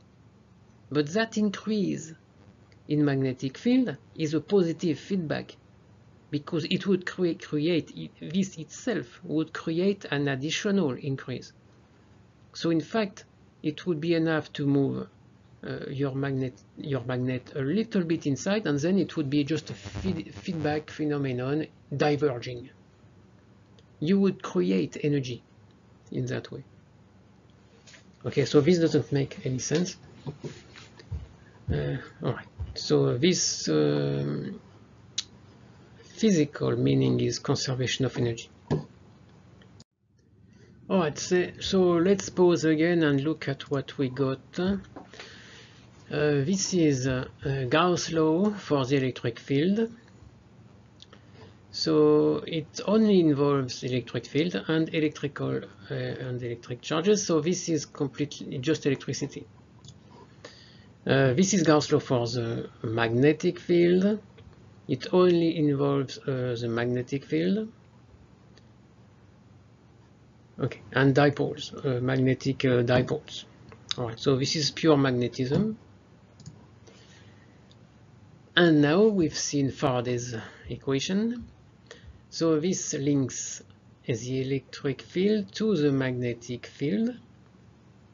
But that increase in magnetic field is a positive feedback, because it would this itself would create an additional increase. So in fact, it would be enough to move your magnet a little bit inside, and then it would be just a feedback phenomenon diverging. You would create energy in that way. Okay, so this doesn't make any sense. All right. So this physical meaning is conservation of energy. All right, so let's pause again and look at what we got. This is Gauss' law for the electric field. So it only involves electric field and electric charges. So this is completely just electricity. This is Gauss' law for the magnetic field. It only involves the magnetic field. Okay, and dipoles, magnetic dipoles. All right, so this is pure magnetism. And now we've seen Faraday's equation. So this links the electric field to the magnetic field.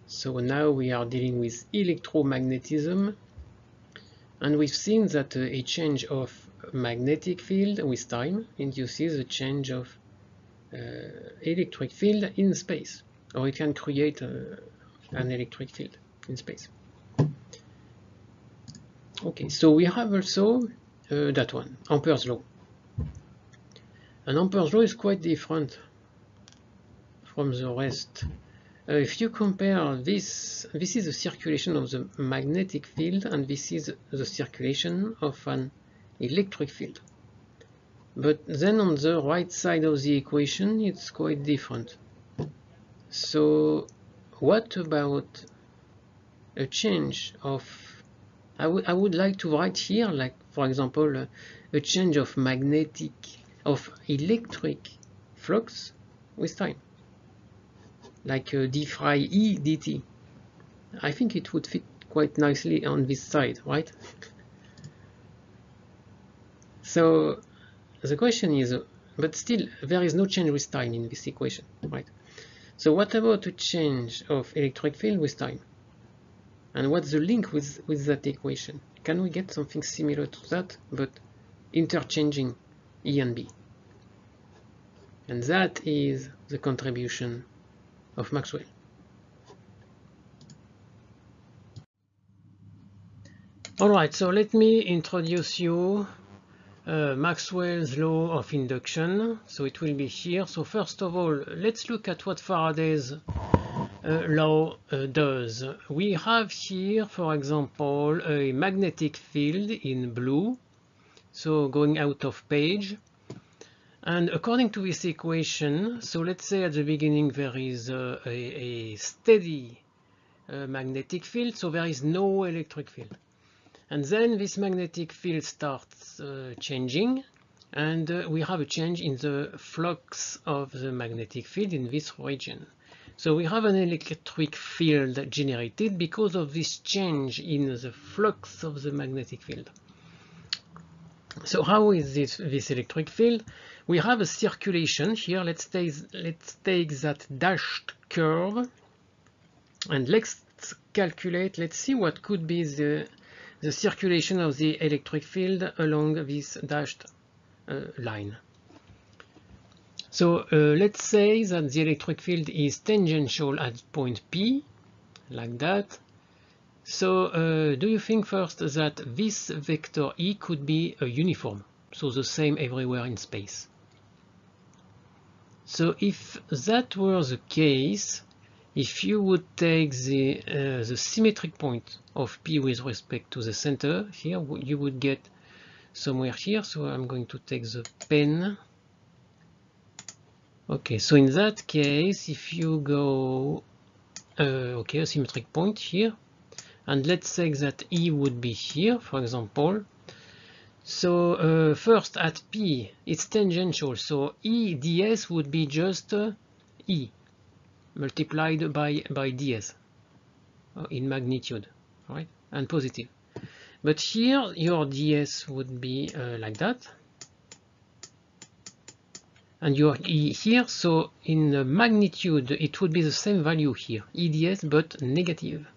So now we are dealing with electromagnetism. And we've seen that a change of magnetic field with time induces a change of electric field in space, or it can create an electric field in space. Okay, so we have also that one, Ampere's law. And Ampere's law is quite different from the rest. If you compare this is the circulation of the magnetic field, and this is the circulation of an electric field. But then on the right side of the equation, it's quite different. So what about a change of, I would like to write here, like for example, a change of electric flux with time, like d phi e dt. I think it would fit quite nicely on this side, right? So the question is, but still there is no change with time in this equation, right? So what about a change of electric field with time? And what's the link with that equation? Can we get something similar to that, but interchanging E and B? And that is the contribution of Maxwell. Alright, so let me introduce you Maxwell's law of induction. So it will be here. So first of all, let's look at what Faraday's law does. We have here, for example, a magnetic field in blue, so going out of page. And according to this equation, so let's say at the beginning there is a steady magnetic field, so there is no electric field. And then this magnetic field starts changing, and we have a change in the flux of the magnetic field in this region. So we have an electric field generated because of this change in the flux of the magnetic field. So how is this electric field? We have a circulation here. Let's take that dashed curve, and let's calculate. Let's see what could be the circulation of the electric field along this dashed line. So let's say that the electric field is tangential at point P, like that. So do you think first that this vector E could be a uniform, so the same everywhere in space? So if that were the case, if you would take the symmetric point of P with respect to the center, here you would get somewhere here. So I'm going to take the pen. Okay, so in that case, if you go, okay, a symmetric point here, and let's say that E would be here, for example. So first at P, it's tangential, so E ds would be just E multiplied by ds in magnitude, right, and positive. But here your ds would be like that, and your E here, so in magnitude it would be the same value here, EDS, but negative.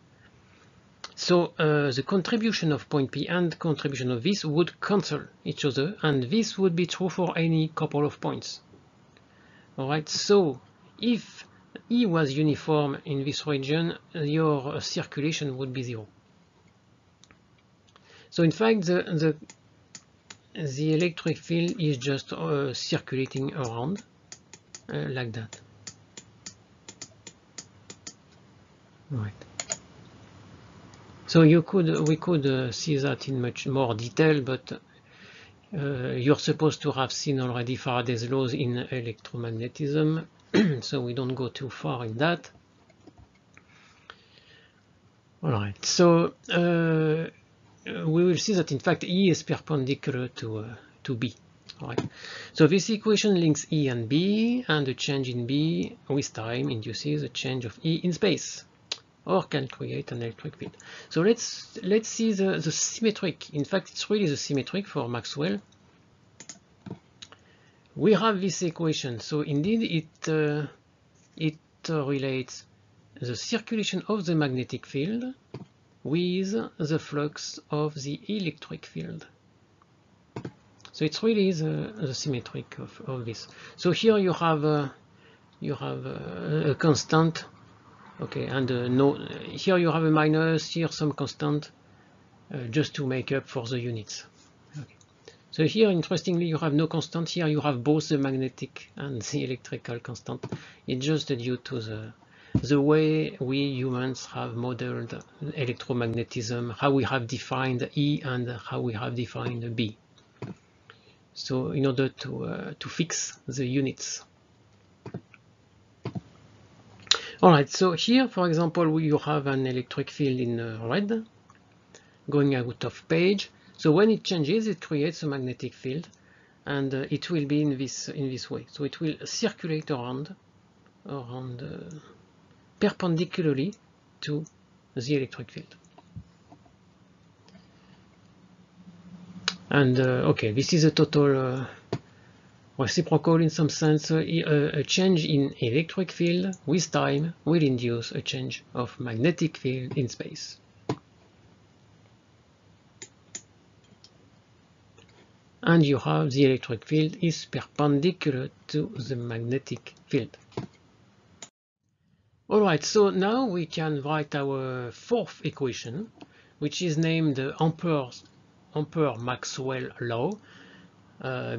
So the contribution of point P and contribution of this would cancel each other, and this would be true for any couple of points. Alright, so if E was uniform in this region, your circulation would be 0. So in fact, the electric field is just circulating around like that. Right. So we could see that in much more detail, but you're supposed to have seen already Faraday's laws in electromagnetism, so we don't go too far in that. All right, so we will see that in fact E is perpendicular to B. All right. So this equation links E and B, and the change in B with time induces a change of E in space, or can create an electric field. So let's see the symmetric. In fact, it's really the symmetric for Maxwell. We have this equation. So indeed, it relates the circulation of the magnetic field with the flux of the electric field. So it's really the symmetric of this. So here you have a constant. Okay, and no, here you have a minus, here some constant, just to make up for the units. Okay. So here, interestingly, you have no constant. Here you have both the magnetic and the electrical constant. It's just due to the way we humans have modeled electromagnetism, how we have defined E and how we have defined B. So in order to fix the units. Alright, so here, for example, you have an electric field in red going out of page. So when it changes, it creates a magnetic field, and it will be in this way. So it will circulate around perpendicularly to the electric field. And okay, this is a total reciprocal in some sense. A change in electric field with time will induce a change of magnetic field in space. And you have the electric field is perpendicular to the magnetic field. Alright, so now we can write our fourth equation, which is named Ampère-Maxwell law,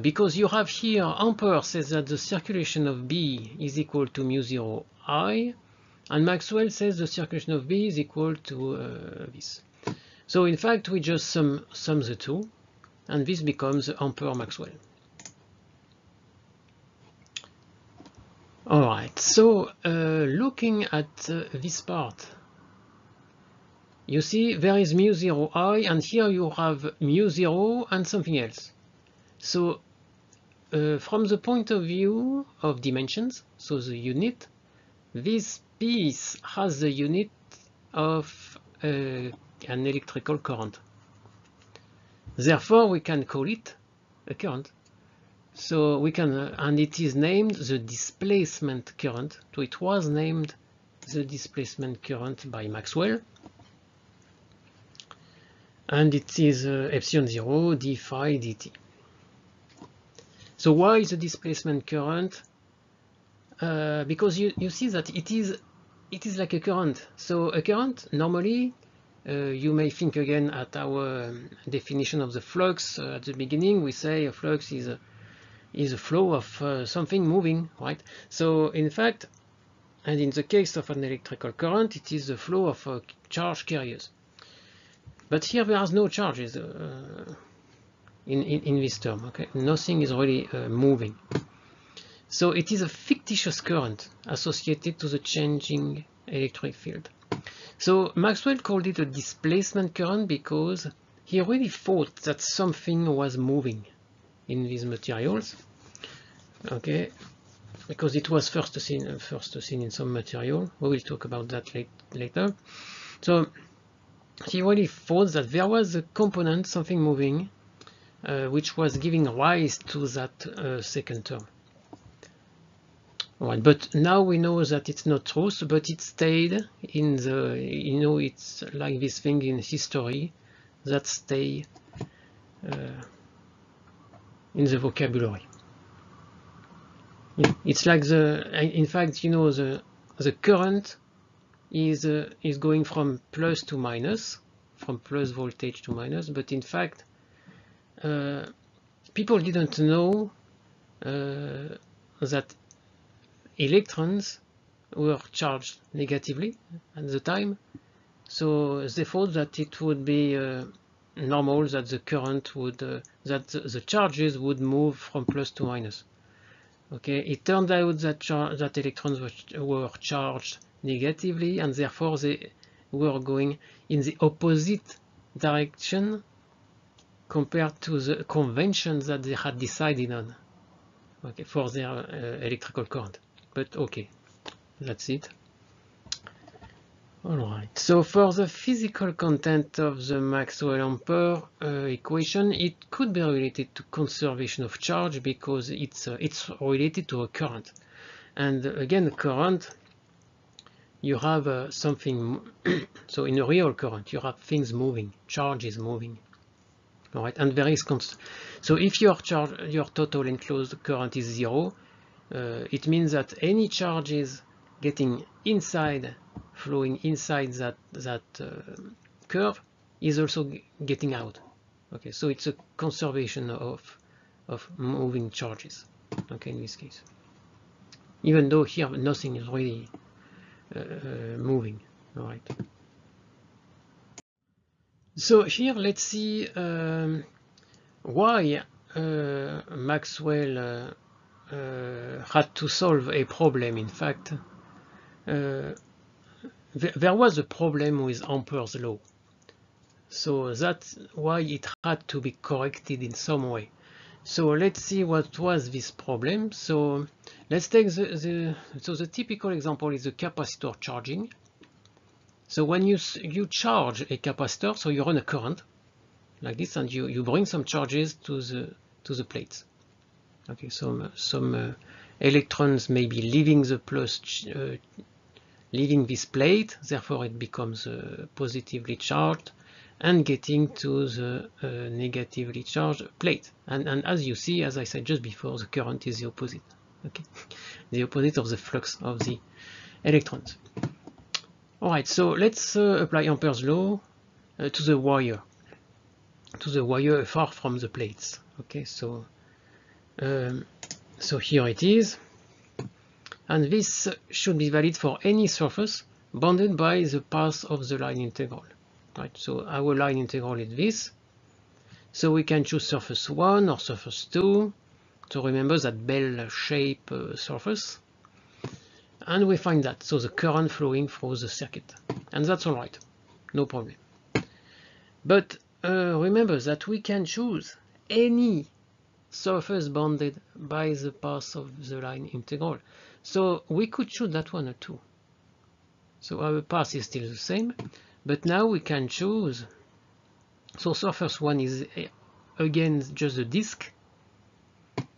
because you have here Ampère says that the circulation of B is equal to mu 0 I, and Maxwell says the circulation of B is equal to this. So in fact we just sum the two, and this becomes Ampère-Maxwell. Alright, so looking at this part, you see there is mu 0 I, and here you have mu 0 and something else. So from the point of view of dimensions, so the unit, this piece has the unit of an electrical current. Therefore we can call it a current. So we can, and it is named the displacement current. So it was named the displacement current by Maxwell, and it is epsilon 0 d phi dt. So why the displacement current? Because you see that it is like a current. So a current normally, you may think again at our definition of the flux at the beginning. We say a flux is a flow of something moving, right? So in fact, and in the case of an electrical current, it is the flow of charge carriers. But here there are no charges in this term, okay? Nothing is really moving. So it is a fictitious current associated to the changing electric field. So Maxwell called it a displacement current because he really thought that something was moving in these materials, okay, because it was first seen in some material. We will talk about that later. So he really thought that there was a component, something moving, which was giving rise to that second term. Right, but now we know that it's not true, but it stayed in the, it's like this thing in history that stay in the vocabulary. It's like in fact, the current is going from plus to minus, from plus voltage to minus, but in fact, people didn't know that electrons were charged negatively at the time, so they thought that it would be normal that the current would, that the charges would move from plus to minus. Okay, it turned out that electrons were charged negatively, and therefore they were going in the opposite direction compared to the conventions that they had decided on, okay, for their electrical current. But okay, that's it. Alright, so for the physical content of the Maxwell-Ampère equation, it could be related to conservation of charge because it's related to a current. And again, current, you have something, so in a real current, you have things moving, charge is moving. Alright, and there is constant. So if your total enclosed current is 0, it means that any charges getting inside, flowing inside that curve is also getting out. Okay, so it's a conservation of moving charges. Okay, in this case, even though here nothing is really moving. All right. So here let's see why Maxwell had to solve a problem. In fact, there was a problem with Ampere's law, so that's why it had to be corrected in some way. So let's see what was this problem. So let's take the typical example is the capacitor charging. So when you charge a capacitor, so you run a current like this, and you bring some charges to the plates. Okay, some electrons may be leaving the leaving this plate, therefore it becomes positively charged, and getting to the negatively charged plate. And as you see, as I said just before, the current is the opposite. Okay, the opposite of the flux of the electrons. All right, so let's apply Ampere's law to the wire far from the plates. Okay, so here it is, and this should be valid for any surface bounded by the path of the line integral. Right, so our line integral is this. So we can choose surface 1 or surface 2 to remember that bell-shaped surface. And we find that, so the current flowing through the circuit. And that's all right, no problem. But remember that we can choose any surface bounded by the path of the line integral. So we could choose that one too. So our path is still the same, but now we can choose. So surface 1 is again just a disk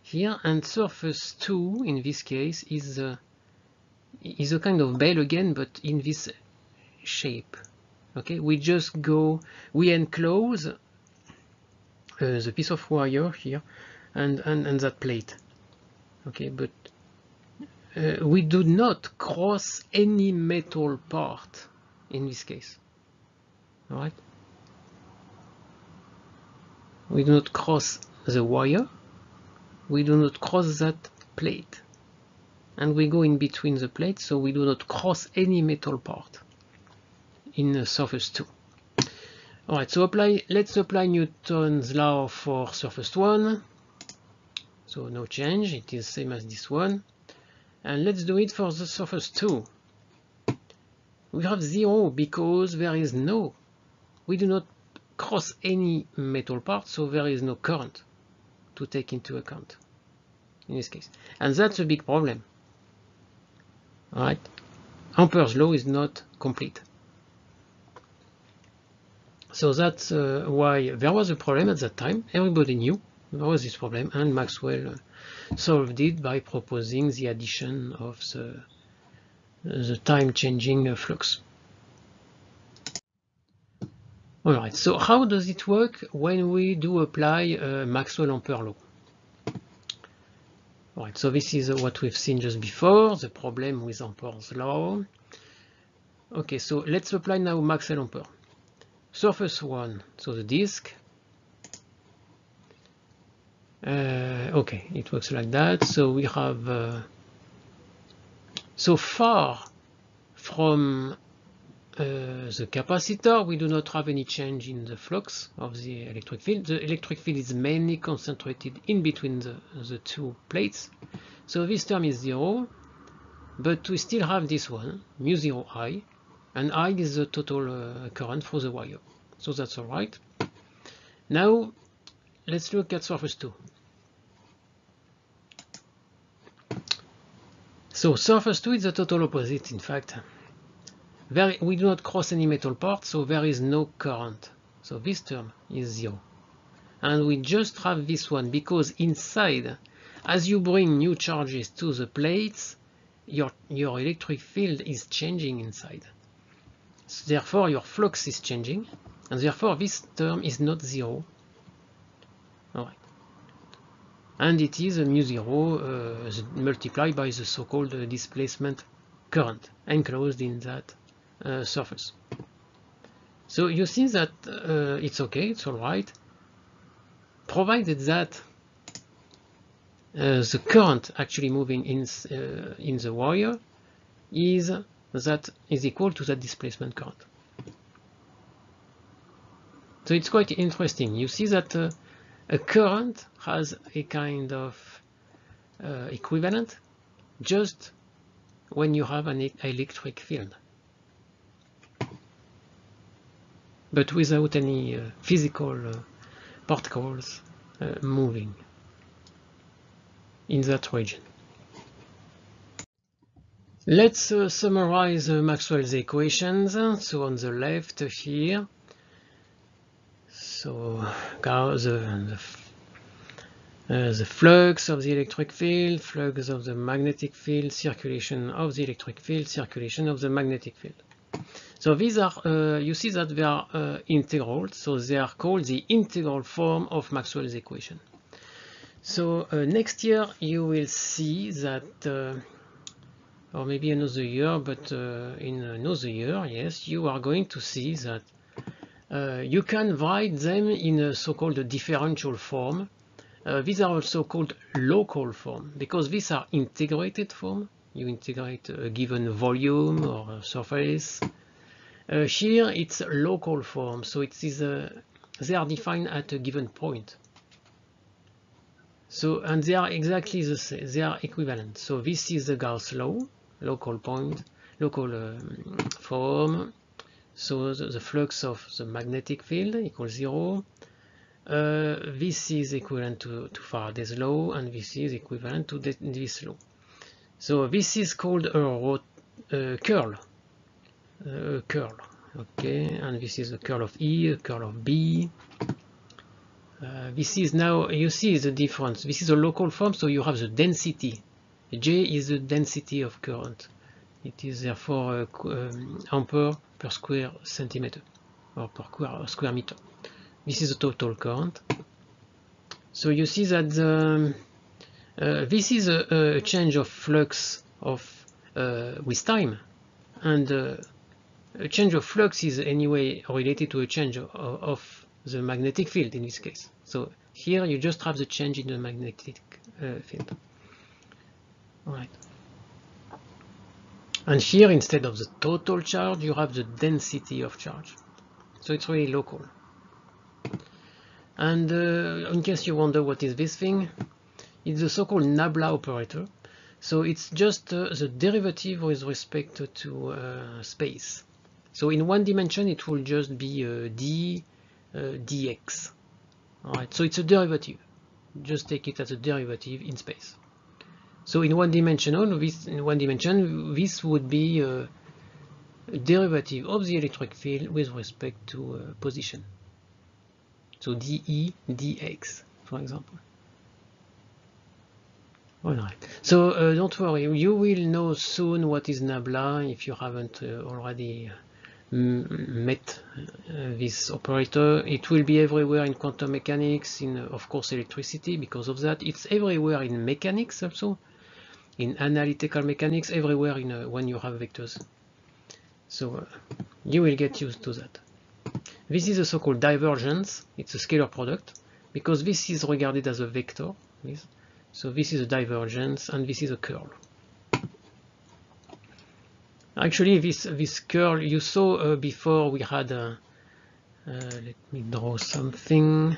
here, and surface 2 in this case is a kind of bell again, but in this shape. Okay, we enclose the piece of wire here and that plate. Okay, but we do not cross any metal part in this case. All right, we do not cross the wire, we do not cross that plate, and we go in between the plates, so we do not cross any metal part in surface 2. Alright, so let's apply Newton's law for surface 1. So no change, it is same as this one. And let's do it for the surface 2. We have 0 because we do not cross any metal part, so there is no current to take into account in this case. And that's a big problem. Alright, Ampere's law is not complete. So that's why there was a problem at that time. Everybody knew there was this problem, and Maxwell solved it by proposing the addition of the time-changing flux. Alright, so how does it work when we do apply Maxwell-Ampere law? Alright, so this is what we've seen just before, the problem with Ampere's law. Okay, so let's apply now Maxwell-Ampere. Surface 1, so the disk. Okay, it works like that. So we have so far from the capacitor, we do not have any change in the flux of the electric field. The electric field is mainly concentrated in between the two plates. So this term is 0, but we still have this one, mu 0 I, and I is the total current through the wire. So that's all right. Now let's look at surface 2. So surface 2 is the total opposite, in fact. We do not cross any metal part, so there is no current. So this term is 0. And we just have this one, because inside, as you bring new charges to the plates, your electric field is changing inside. So therefore, your flux is changing, and therefore this term is not 0. Alright. And it is a mu 0 multiplied by the so-called displacement current enclosed in that surface. So you see that it's okay, it's alright, provided that the current actually moving in the wire is equal to that displacement current. So it's quite interesting. You see that a current has a kind of equivalent just when you have an electric field, but without any physical particles moving in that region. Let's summarize Maxwell's equations. So on the left here, so the flux of the electric field, flux of the magnetic field, circulation of the electric field, circulation of the magnetic field. So these are, you see that they are integrals, so they are called the integral form of Maxwell's equation. So next year you will see that, or maybe another year, but in another year, yes, you are going to see that you can write them in a so-called differential form. These are also called local form because these are integrated form. You integrate a given volume or a surface. Here it's local form, so it is they are defined at a given point. So and they are exactly the same. They are equivalent. So this is the Gauss law, local point, local form. So the flux of the magnetic field equals 0. This is equivalent to Faraday's law, and this is equivalent to this law. So this is called a curl. Okay, and this is a curl of E, a curl of B. This is now, you see the difference. This is a local form, so you have the density. J is the density of current. It is therefore ampere per square centimeter or per square meter. This is the total current. So you see that this is a change of flux with time, and a change of flux is anyway related to a change of the magnetic field in this case. So here you just have the change in the magnetic field. All right. And here, instead of the total charge, you have the density of charge. So it's really local. And in case you wonder what is this thing, it's the so-called Nabla operator. So it's just the derivative with respect to space. So in one dimension, it will just be d dx. All right. So it's a derivative. Just take it as a derivative in space. So in one dimension, this would be a derivative of the electric field with respect to position. So dE dx, for example. All right. So don't worry, you will know soon what is Nabla if you haven't already met this operator. It will be everywhere in quantum mechanics, in of course electricity because of that. It's everywhere in mechanics also. In analytical mechanics, everywhere in when you have vectors. So you will get used to that. This is a so-called divergence. It's a scalar product because this is regarded as a vector. So this is a divergence and this is a curl. Actually, this curl you saw before we had. Let me draw something.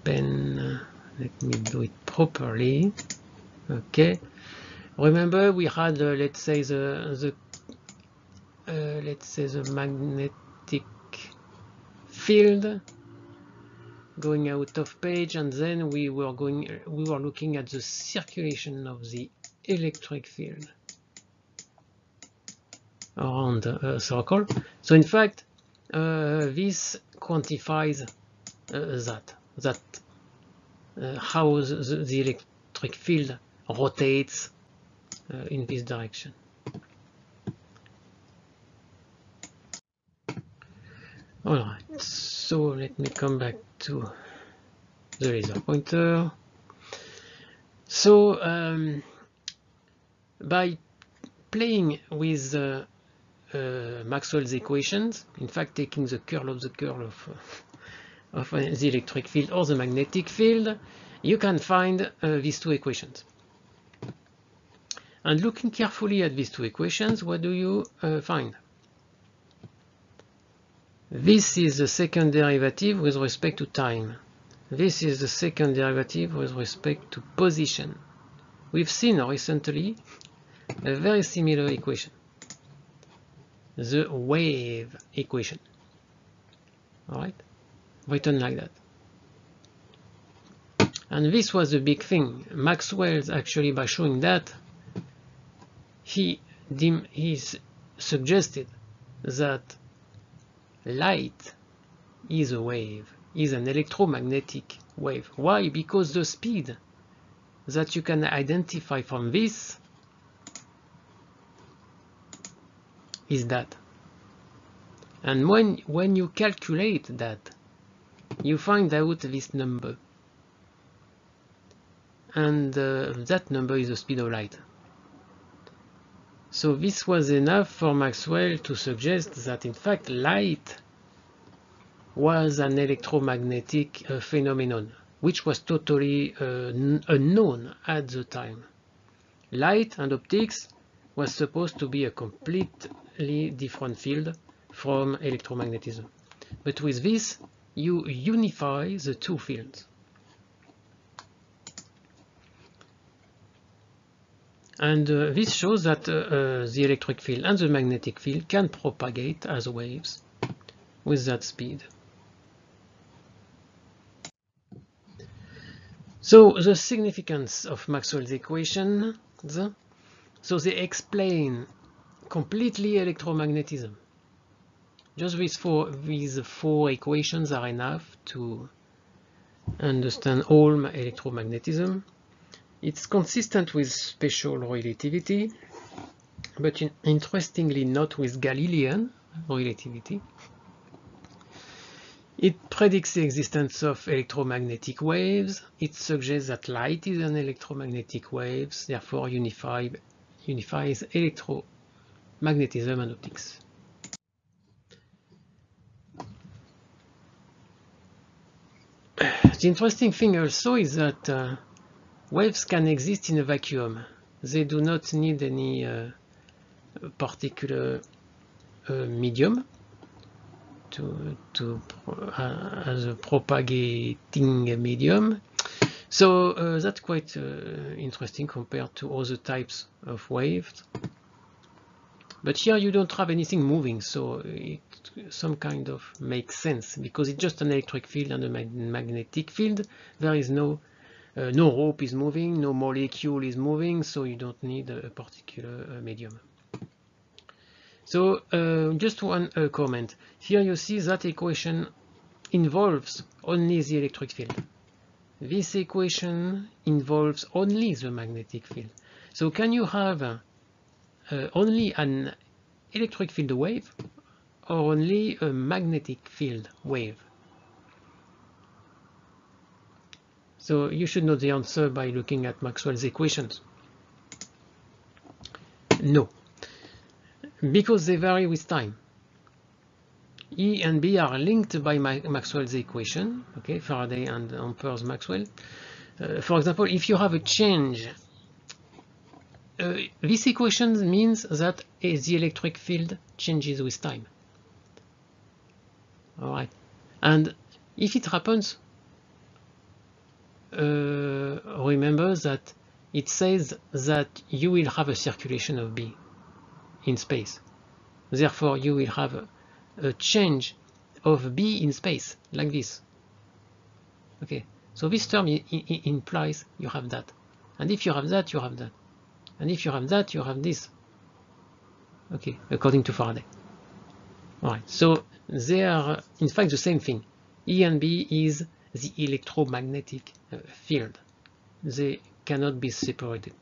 Pen. Let me do it properly. Okay, remember we had let's say the magnetic field going out of page, and then we were looking at the circulation of the electric field around a circle. So in fact, this quantifies how the electric field rotates in this direction. Alright, so let me come back to the laser pointer. So by playing with Maxwell's equations, in fact taking the curl of the electric field or the magnetic field, you can find these two equations. And looking carefully at these two equations, what do you find? This is the second derivative with respect to time. This is the second derivative with respect to position. We've seen recently a very similar equation, the wave equation. All right, written like that. And this was a big thing. Maxwell, actually, by showing that, he suggested that light is a wave, is an electromagnetic wave. Why? Because the speed that you can identify from this is that. And when you calculate that, you find out this number. And that number is the speed of light. So this was enough for Maxwell to suggest that in fact light was an electromagnetic phenomenon, which was totally unknown at the time. Light and optics was supposed to be a completely different field from electromagnetism. But with this, you unify the two fields. And this shows that the electric field and the magnetic field can propagate as waves with that speed. So the significance of Maxwell's equations, so they explain completely electromagnetism. Just these four equations are enough to understand all electromagnetism. It's consistent with special relativity, but interestingly not with Galilean relativity. It predicts the existence of electromagnetic waves. It suggests that light is an electromagnetic wave, therefore unifies electromagnetism and optics. The interesting thing also is that waves can exist in a vacuum. They do not need any particular medium as a propagating medium. So that's quite interesting compared to other types of waves. But here you don't have anything moving, so it some kind of makes sense because it's just an electric field and a magnetic field. There is no rope is moving, no molecule is moving, so you don't need a particular medium. So just one comment. Here you see that equation involves only the electric field. This equation involves only the magnetic field. So can you have only an electric field wave or only a magnetic field wave? So you should know the answer by looking at Maxwell's equations. No, because they vary with time. E and B are linked by Maxwell's equation, okay, Faraday and Ampere's Maxwell. For example, if you have a change, this equation means that the electric field changes with time. All right, and if it happens, remember that it says that you will have a circulation of B in space. Therefore, you will have a change of B in space, like this. Okay, so this term implies you have that. And if you have that, you have that. And if you have that, you have this. Okay, according to Faraday. Alright, so they are in fact the same thing. E and B is the electromagnetic field. They cannot be separated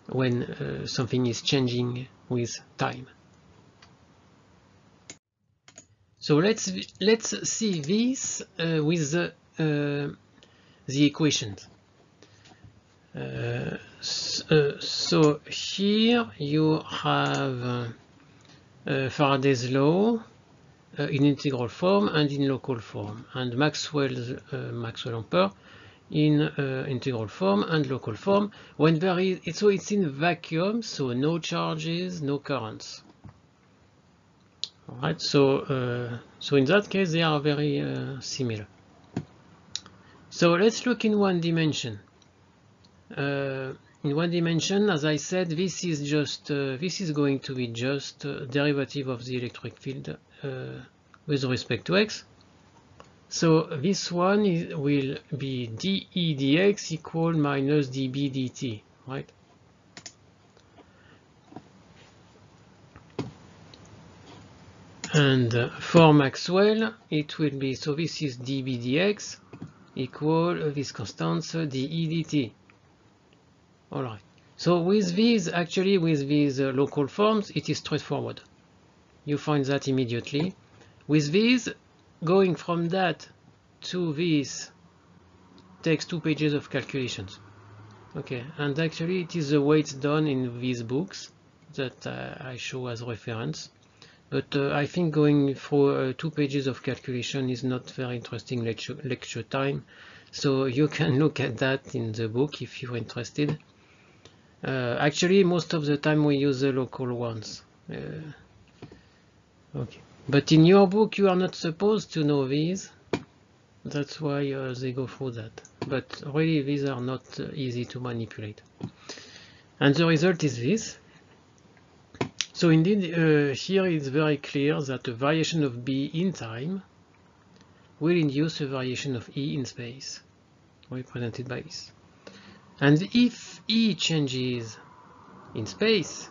when something is changing with time. So let's see this with the equations. So here you have Faraday's law in integral form and in local form, and Maxwell Ampere in integral form and local form. When there is, so it's in vacuum, so no charges, no currents. All right, so so in that case they are very similar. So let's look in one dimension. In one dimension, as I said, this is just this is going to be just derivative of the electric field with respect to x. So this one will be dE dx equal minus dB dt, right? And for Maxwell, it will be, so this is dB dx, equal this constant dEdt. All right. So with these, actually with these local forms, it is straightforward. You find that immediately. With these, going from that to this takes 2 pages of calculations. Okay, and actually it is the way it's done in these books that I show as reference. But I think going through 2 pages of calculation is not very interesting lecture time. So you can look at that in the book if you're interested. Actually, most of the time we use the local ones. Okay, but in your book you are not supposed to know these. That's why they go through that. But really, these are not easy to manipulate. And the result is this. So indeed, here it's very clear that a variation of B in time will induce a variation of E in space, represented by this. And if E changes in space,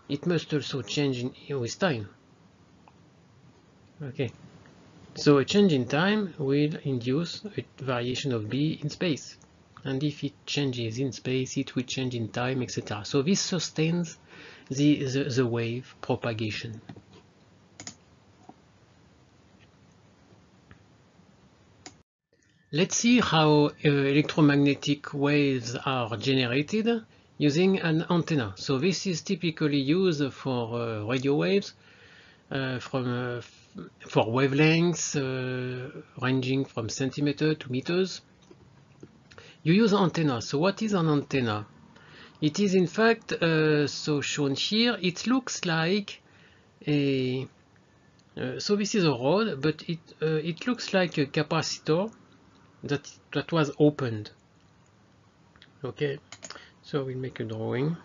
it must also change with time. Okay. So a change in time will induce a variation of B in space. And if it changes in space, it will change in time, etc. So this sustains the wave propagation. Let's see how electromagnetic waves are generated using an antenna. So this is typically used for radio waves for wavelengths ranging from centimeters to meters. You use antenna. So what is an antenna? It is in fact, so shown here, it looks like a, so this is a rod, but it looks like a capacitor that was opened. Okay, so we'll make a drawing.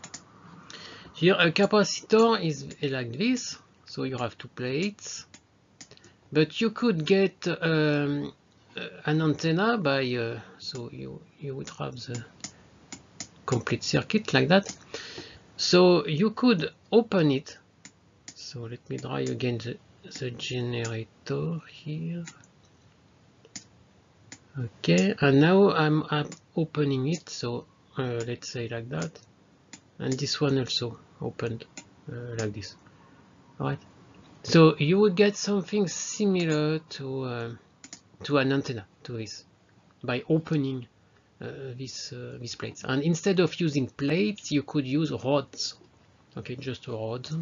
Here a capacitor is like this, so you have 2 plates, but you could get an antenna by, so you would have the complete circuit like that. So you could open it. So let me draw again the generator here. Okay, and now I'm opening it, so let's say like that, and this one also opened like this. All right, so you would get something similar to an antenna, to this, by opening these plates. And instead of using plates, you could use rods. Okay, just rods.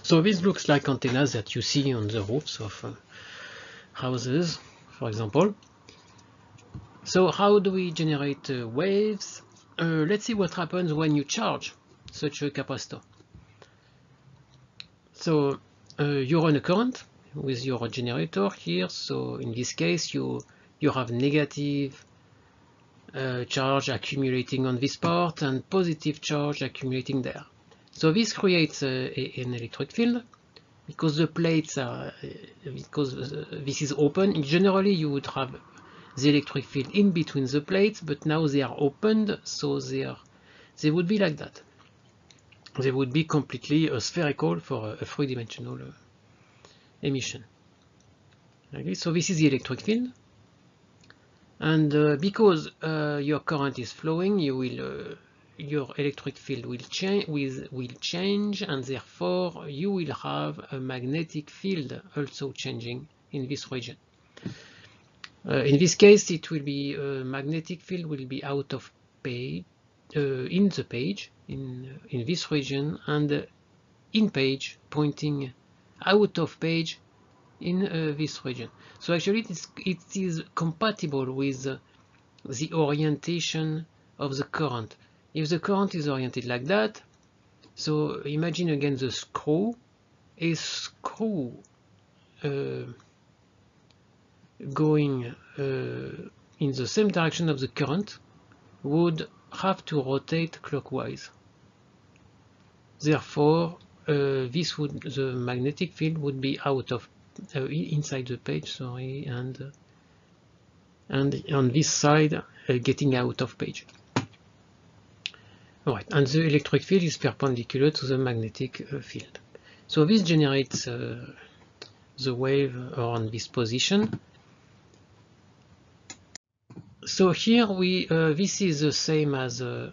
So this looks like antennas that you see on the roofs of houses, for example. So how do we generate waves? Let's see what happens when you charge such a capacitor. So you run a current with your generator here. So in this case, you have negative charge accumulating on this part and positive charge accumulating there. So this creates an electric field because the plates are, because this is open. Generally, you would have the electric field in between the plates, but now they are opened, so they would be like that. They would be completely spherical for a 3-dimensional emission. Okay, so this is the electric field, and because your current is flowing, you will your electric field will change, and therefore you will have a magnetic field also changing in this region. In this case, it will be magnetic field will be out of page in the page in this region, and in page pointing out of page in this region. So actually, it is compatible with the orientation of the current. If the current is oriented like that, so imagine again the screw. A screw going in the same direction of the current would have to rotate clockwise. Therefore, the magnetic field would be out of inside the page, sorry, and on this side getting out of page. All right, and the electric field is perpendicular to the magnetic field. So this generates the wave on this position. So here we this is the same as the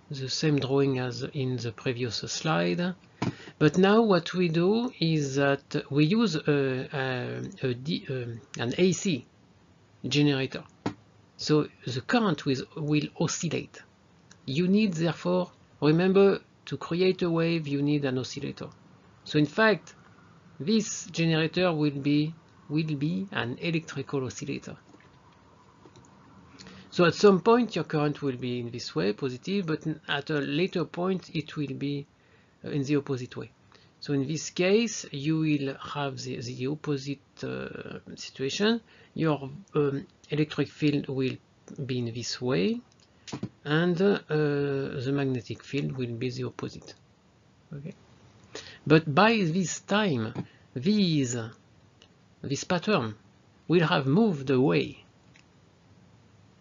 same drawing as in the previous slide, but now what we do is that we use an AC generator. So the current will oscillate. You need, therefore, remember, to create a wave you need an oscillator. So in fact, this generator will be an electrical oscillator. So at some point your current will be in this way, positive, but at a later point it will be in the opposite way. So in this case you will have the opposite situation. Your electric field will be in this way, and the magnetic field will be the opposite. Okay. But by this time, this pattern will have moved away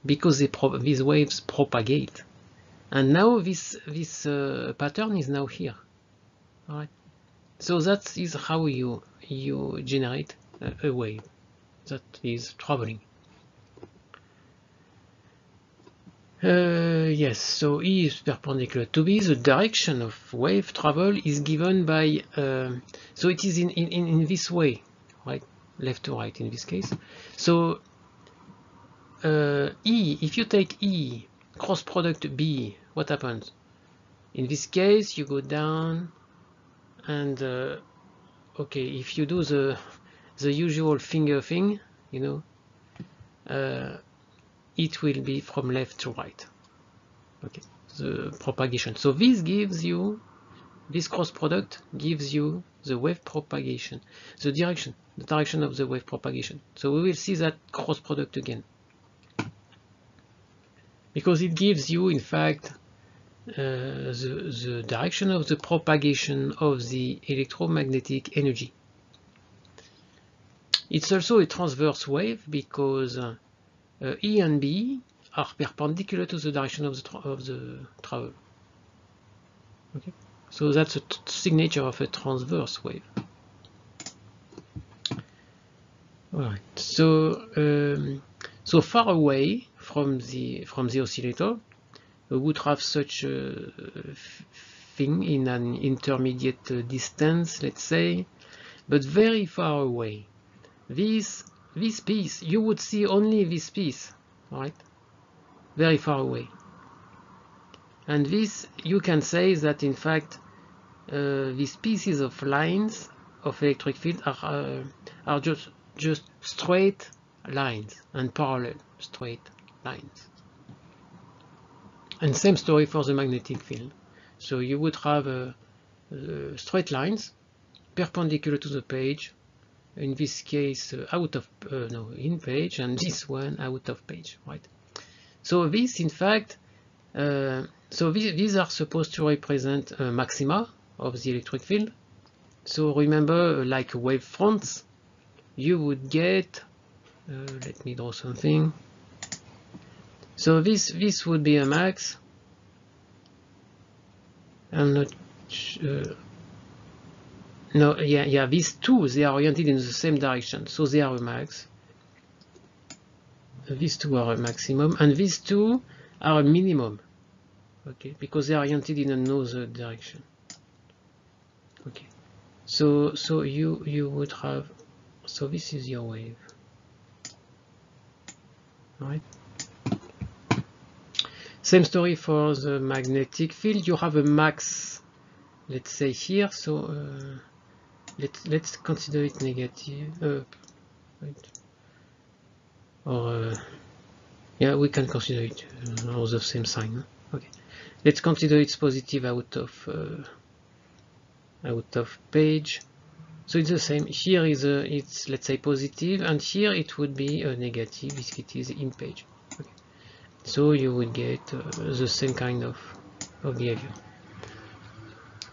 because these waves propagate, and now this pattern is now here. All right. So that is how you generate a wave that is traveling. Yes, so E is perpendicular to B. The direction of wave travel is given by, so it is in this way, right, left to right in this case. So E, if you take E cross product B, what happens? In this case, you go down, and okay, if you do the usual finger thing, you know, it will be from left to right. Okay, the propagation. So this gives you, this cross product gives you the wave propagation, the direction of the wave propagation. So we will see that cross product again, because it gives you, in fact, the direction of the propagation of the electromagnetic energy. It's also a transverse wave because E and B are perpendicular to the direction of the travel. Okay, so that's a signature of a transverse wave. All right. So so far away from the oscillator, we would have such a thing in an intermediate distance, let's say, but very far away. This piece, you would see only this piece, right? Very far away. And this, you can say that in fact these pieces of lines of electric field are just straight lines and parallel straight lines. And same story for the magnetic field. So you would have straight lines perpendicular to the page, in this case in page, and this one out of page, right? So this, in fact, so these are supposed to represent maxima of the electric field. So remember, like wave fronts, you would get, let me draw something. So this would be a max. I'm not no, yeah, these two, they are oriented in the same direction, so they are a max. These two are a maximum, and these two are a minimum. Okay, because they are oriented in another direction. Okay, so you would have, so this is your wave. All right. Same story for the magnetic field. You have a max, let's say here. So let's consider it negative. Right. Or yeah, we can consider it all the same sign. Okay, let's consider it's positive out of page. So it's the same. Here is it's, let's say, positive, and here it would be a negative if it is in page. Okay. So you would get the same kind of behavior.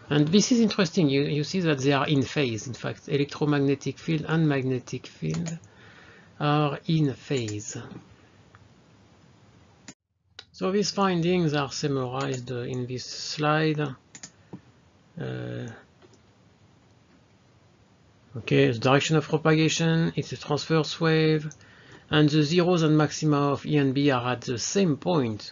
And this is interesting. You see that they are in phase. In fact, electromagnetic field and magnetic field are in phase. So these findings are summarized in this slide. Okay, the direction of propagation, it's a transverse wave, and the zeros and maxima of E and B are at the same point.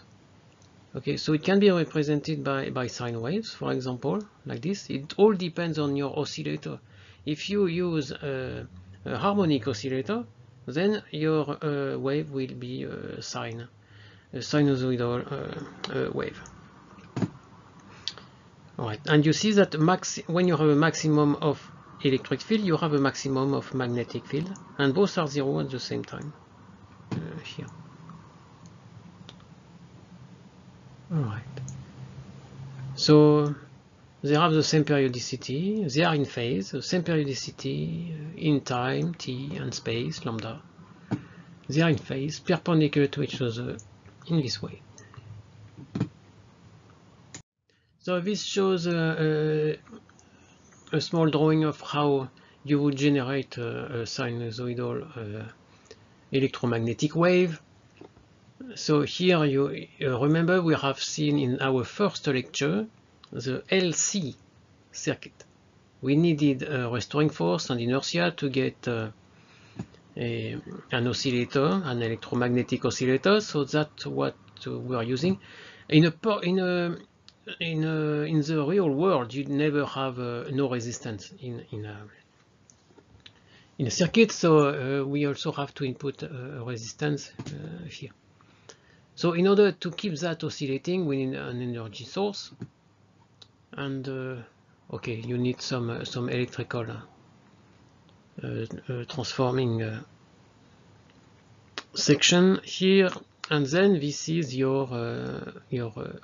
Okay, so it can be represented by sine waves, for example, like this. It all depends on your oscillator. If you use a harmonic oscillator, then your wave will be a sinusoidal wave. All right, and you see that when you have a maximum of electric field, you have a maximum of magnetic field, and both are zero at the same time here. All right. So they have the same periodicity. They are in phase, the same periodicity in time, t, and space, lambda. They are in phase, perpendicular to each other in this way. So this shows a small drawing of how you would generate a sinusoidal electromagnetic wave. So here you remember we have seen in our first lecture the LC circuit. We needed a restoring force and inertia to get an oscillator, an electromagnetic oscillator. So that's what we are using. In the real world, you never have no resistance in a circuit, so we also have to input a resistance here. So in order to keep that oscillating, we need an energy source, and okay, you need some electrical transforming section here, and then this is your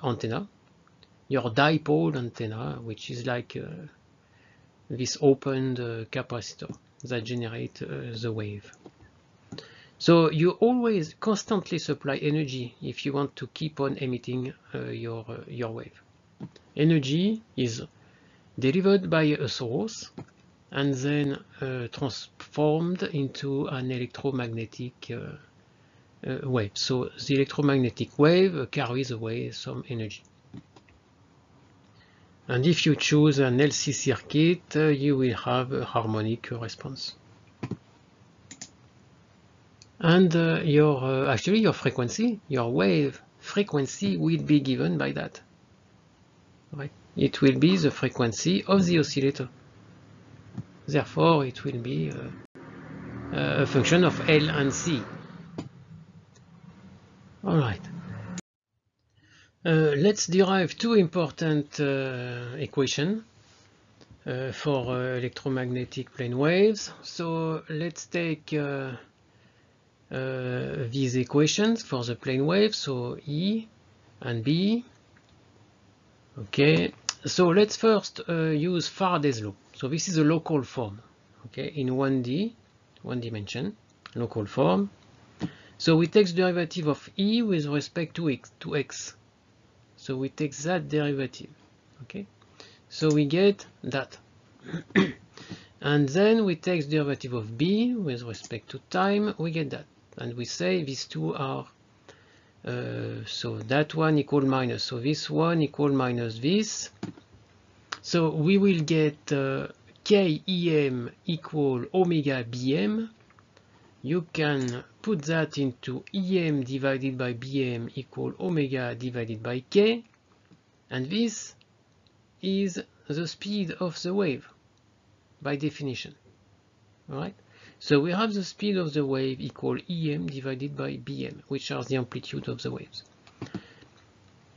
antenna, your dipole antenna, which is like this opened capacitor that generates the wave. So you always constantly supply energy if you want to keep on emitting your wave. Energy is delivered by a source and then transformed into an electromagnetic wave. So the electromagnetic wave carries away some energy. And if you choose an LC circuit, you will have a harmonic response. And actually your frequency, your wave frequency will be given by that. Right? It will be the frequency of the oscillator. Therefore, it will be a function of L and C. All right. Let's derive two important equations for electromagnetic plane waves. So let's take these equations for the plane wave, so E and B. Okay, so let's first use Faraday's law. So this is a local form, okay, in 1D, one dimension, local form. So we take the derivative of E with respect to x. So we take that derivative, okay. So we get that. And then we take the derivative of B with respect to time, we get that. And we say these two are, so that one equal minus, so this one equal minus this. So we will get KEM equal omega BM. You can put that into EM divided by BM equal omega divided by K. And this is the speed of the wave by definition. All right. So we have the speed of the wave equal EM divided by BM, which are the amplitude of the waves.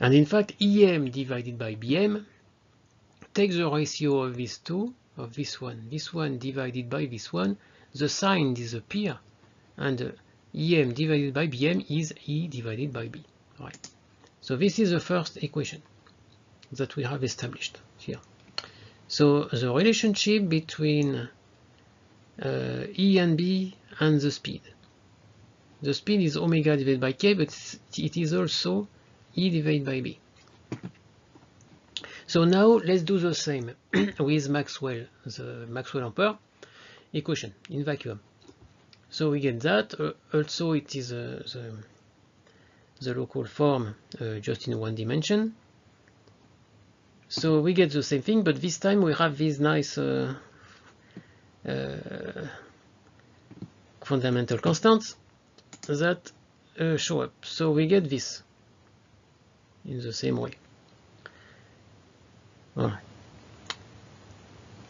And in fact, EM divided by BM takes the ratio of these two, of this one divided by this one, the sign disappears, and EM divided by BM is E divided by B. All right. So this is the first equation that we have established here. So the relationship between E and B and the speed. The speed is omega divided by K, but it is also E divided by B. So now let's do the same with Maxwell, the Maxwell-Ampere equation in vacuum. So we get that. Also it is the local form just in one dimension. So we get the same thing, but this time we have these nice fundamental constants. that show up. So we get this in the same way. All right.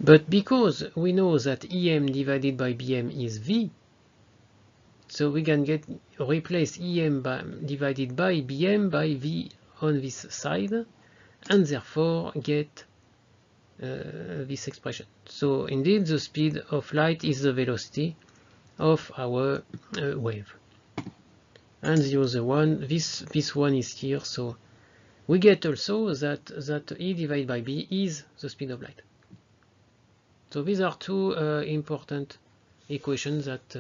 But because we know that EM divided by BM is V, so we can replace EM divided by BM by V on this side, and therefore get this expression. So indeed, the speed of light is the velocity of our wave. And the other one, this one is here, so we get also that E divided by B is the speed of light. So these are two important equations that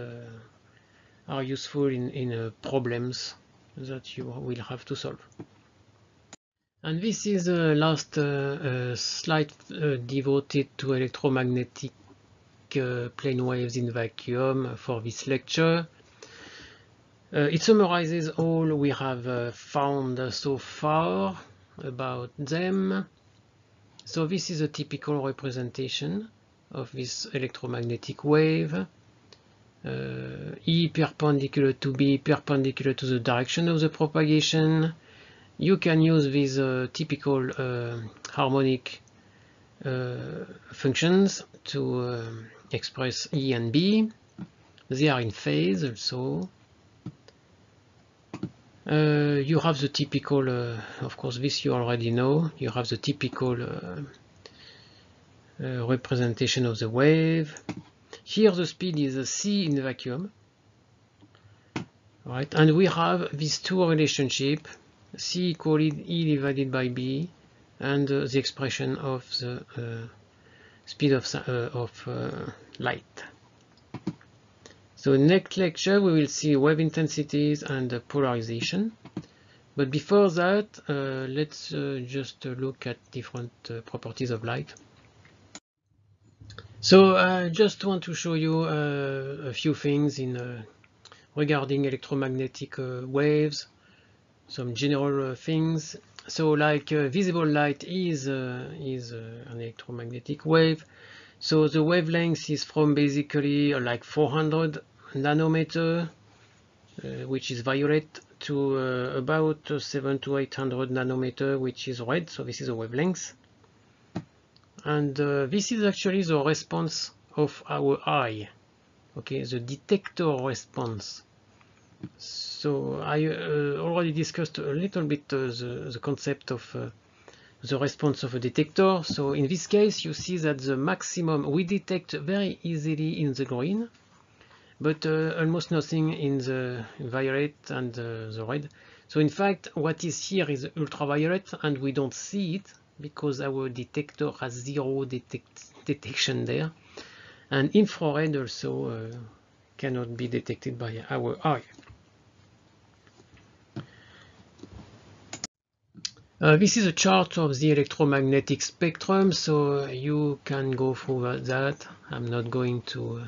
are useful in problems that you will have to solve. And this is the last slide devoted to electromagnetic plane waves in vacuum for this lecture. It summarizes all we have found so far about them. So this is a typical representation of this electromagnetic wave. E perpendicular to B, perpendicular to the direction of the propagation. You can use these typical harmonic functions to express E and B. They are in phase also. You have the typical, of course this you already know, you have the typical representation of the wave. Here the speed is c in the vacuum, right? And we have these two relationships, c equal E divided by B, and the expression of the speed of light. So next lecture we will see wave intensities and polarization. But before that, let's just look at different properties of light. So I just want to show you a few things regarding electromagnetic waves, some general things. So like visible light is an electromagnetic wave. So the wavelength is from basically like 400 nanometer, which is violet, to about 700 to 800 nanometer, which is red. So this is a wavelength. And this is actually the response of our eye, okay, the detector response. So I already discussed a little bit the concept of the response of a detector. So in this case, you see that the maximum we detect very easily in the green, but almost nothing in the violet and the red. So in fact, what is here is ultraviolet, and we don't see it because our detector has zero detection there. And infrared also cannot be detected by our eye. This is a chart of the electromagnetic spectrum, so you can go through that. I'm not going to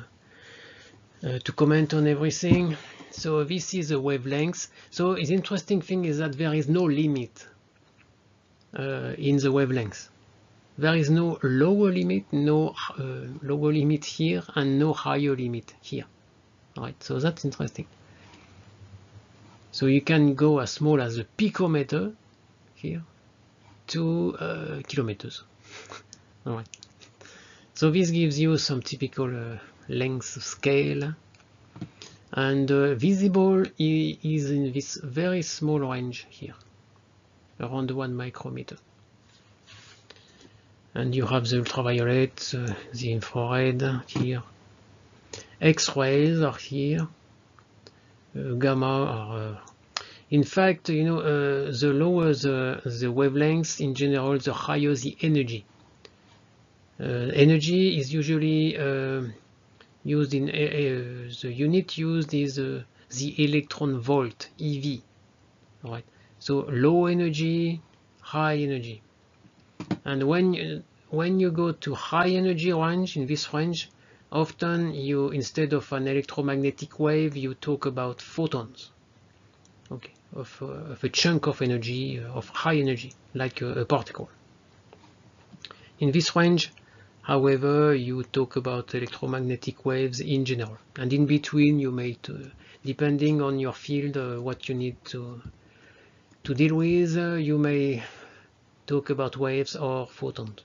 comment on everything. So this is a wavelength. So the interesting thing is that there is no limit in the wavelength. There is no lower limit, no lower limit here, and no higher limit here. Right, so that's interesting. So you can go as small as a picometer here to kilometers. All right. So this gives you some typical length scale, and visible is in this very small range here, around 1 micrometer. And you have the ultraviolet, the infrared here, X-rays are here, gamma are. In fact, you know, the lower the wavelength, in general, the higher the energy. Energy is usually used in the unit used is the electron volt, EV. All right. So low energy, high energy. And when you go to high energy range, in this range, often you, instead of an electromagnetic wave, you talk about photons, okay, of a chunk of energy, of high energy, like a particle. In this range, However, you talk about electromagnetic waves in general, and in between you may, depending on your field, what you need to deal with, you may talk about waves or photons.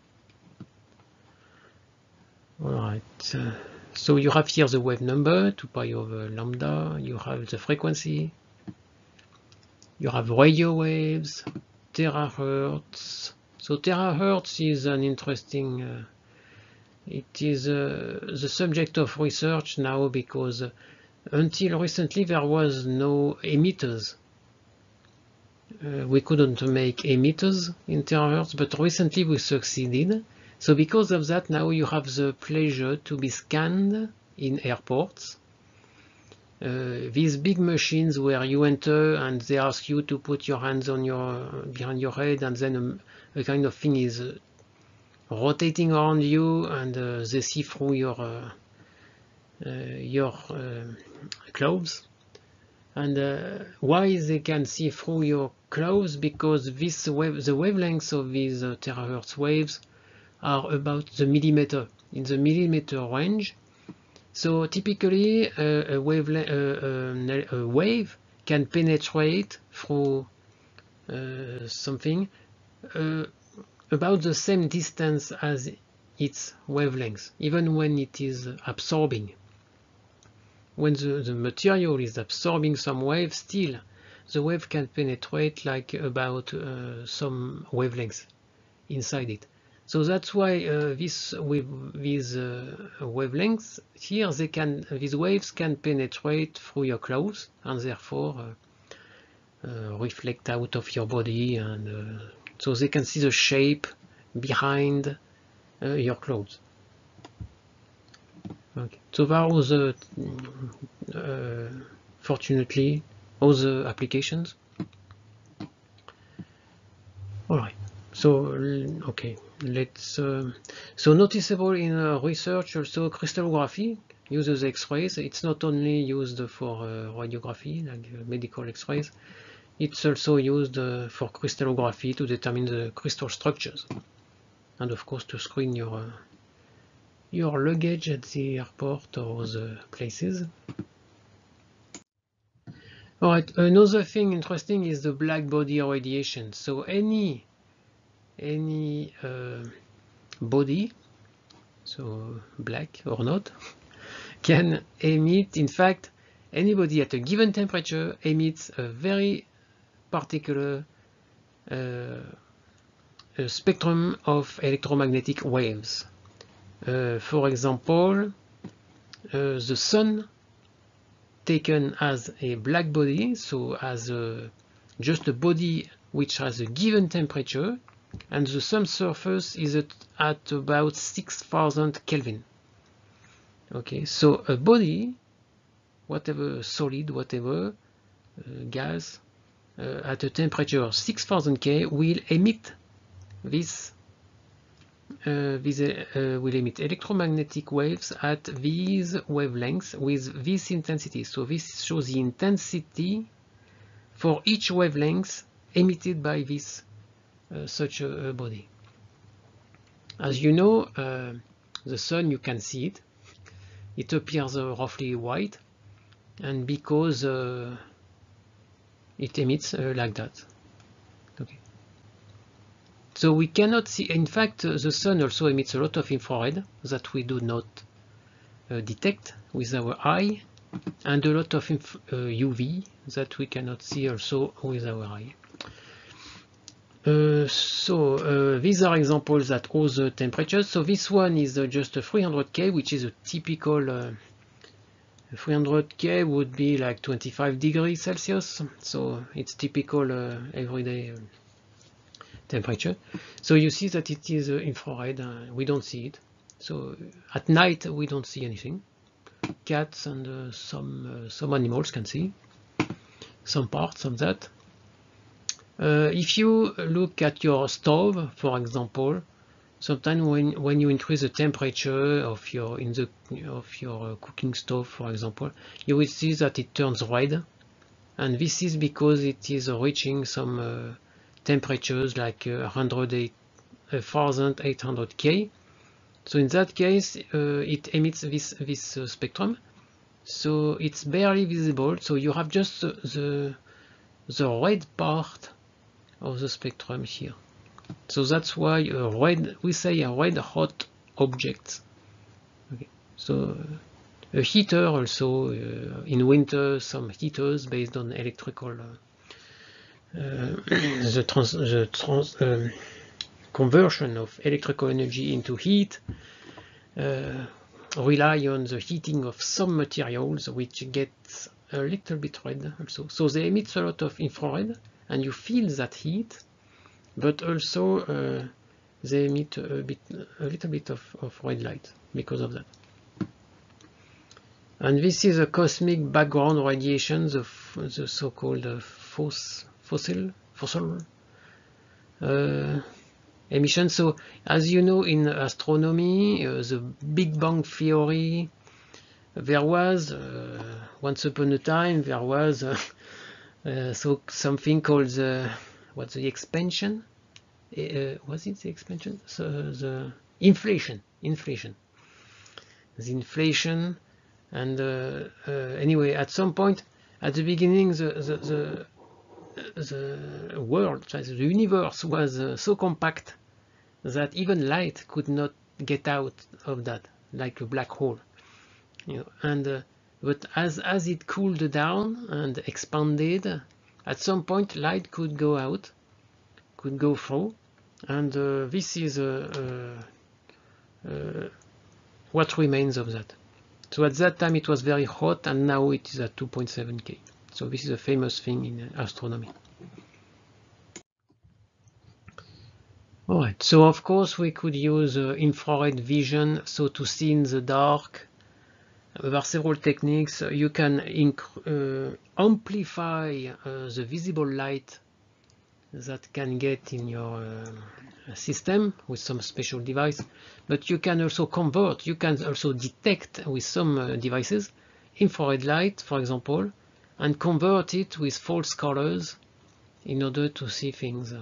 Alright, so you have here the wave number, 2 pi over lambda, you have the frequency, you have radio waves, terahertz. So terahertz is an interesting, it is the subject of research now, because until recently there was no emitters. We couldn't make emitters in terahertz, but recently we succeeded. So because of that, now you have the pleasure to be scanned in airports. These big machines where you enter and they ask you to put your hands on behind your head, and then a kind of thing is rotating around you, and they see through your clothes. And why they can see through your clothes? Because the wavelengths of these terahertz waves are about the millimeter, in the millimeter range. So typically a wave can penetrate through something about the same distance as its wavelength, even when it is absorbing. When the material is absorbing some wave, still the wave can penetrate like about some wavelength inside it. So that's why these wavelengths here, these waves can penetrate through your clothes and therefore reflect out of your body, and so they can see the shape behind your clothes. Okay. So there are other, fortunately, other applications. All right. So okay, let's. So noticeable in research also, crystallography uses X-rays. It's not only used for radiography, like medical X-rays. It's also used for crystallography to determine the crystal structures, and of course to screen your luggage at the airport or the places. All right. Another thing interesting is the black body radiation. So any body, so black or not, can emit, in fact, anybody at a given temperature emits a very particular spectrum of electromagnetic waves. For example, the sun taken as a black body, so as just a body which has a given temperature, and the sun surface is at about 6,000 Kelvin. Okay, so a body, whatever solid, whatever gas, at a temperature of 6,000 K will emit will emit electromagnetic waves at these wavelengths with this intensity. So this shows the intensity for each wavelength emitted by this such a body. As you know, the sun, you can see it. It appears roughly white, and because it emits like that. Okay. So we cannot see. In fact, the sun also emits a lot of infrared that we do not detect with our eye, and a lot of UV that we cannot see also with our eye. These are examples at other temperatures. So this one is just a 300K, which is a typical 300K would be like 25 degrees Celsius. So it's typical everyday temperature. So you see that it is infrared. We don't see it. So at night we don't see anything. Cats and some animals can see some parts of that. If you look at your stove, for example, sometimes when you increase the temperature of your cooking stove, for example, you will see that it turns red, and this is because it is reaching some temperatures like 1800 K, So in that case, it emits this spectrum. So it's barely visible. So you have just the red part of the spectrum here. So that's why we say a red hot object. Okay. So a heater also, in winter, some heaters based on electrical the conversion of electrical energy into heat rely on the heating of some materials, which gets a little bit red also. So they emit a lot of infrared, and you feel that heat, but also they emit a little bit of red light because of that. And this is a cosmic background radiation, the so-called fossil emission. So, as you know, in astronomy, the Big Bang theory, there was once upon a time there was so something called the expansion. Was it the expansion? So the inflation. The inflation, and anyway, at some point, at the beginning, the world, the universe was so compact that even light could not get out of that, like a black hole. You know, and but as it cooled down and expanded, at some point light could go out, could go through, and this is what remains of that. So at that time it was very hot, and now it is at 2.7 K. So this is a famous thing in astronomy. Alright, so of course we could use infrared vision, so to see in the dark. There are several techniques. You can amplify the visible light that can get in your system with some special device, but you can also convert, you can also detect with some devices infrared light, for example, and convert it with false colors in order to see things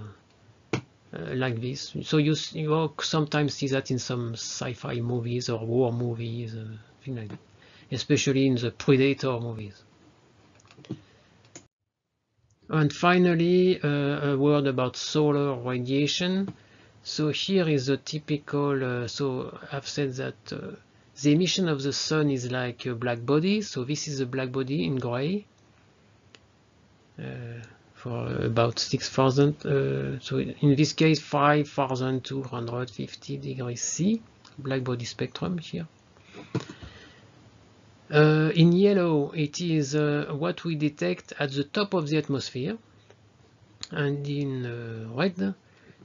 like this. So you sometimes see that in some sci-fi movies or war movies, things like that, especially in the Predator movies. And finally, a word about solar radiation. So here is a typical, so I've said that the emission of the sun is like a black body. So this is a black body in gray for about 6,000, so in this case 5,250 degrees C, black body spectrum here. In yellow, it is what we detect at the top of the atmosphere, and in red,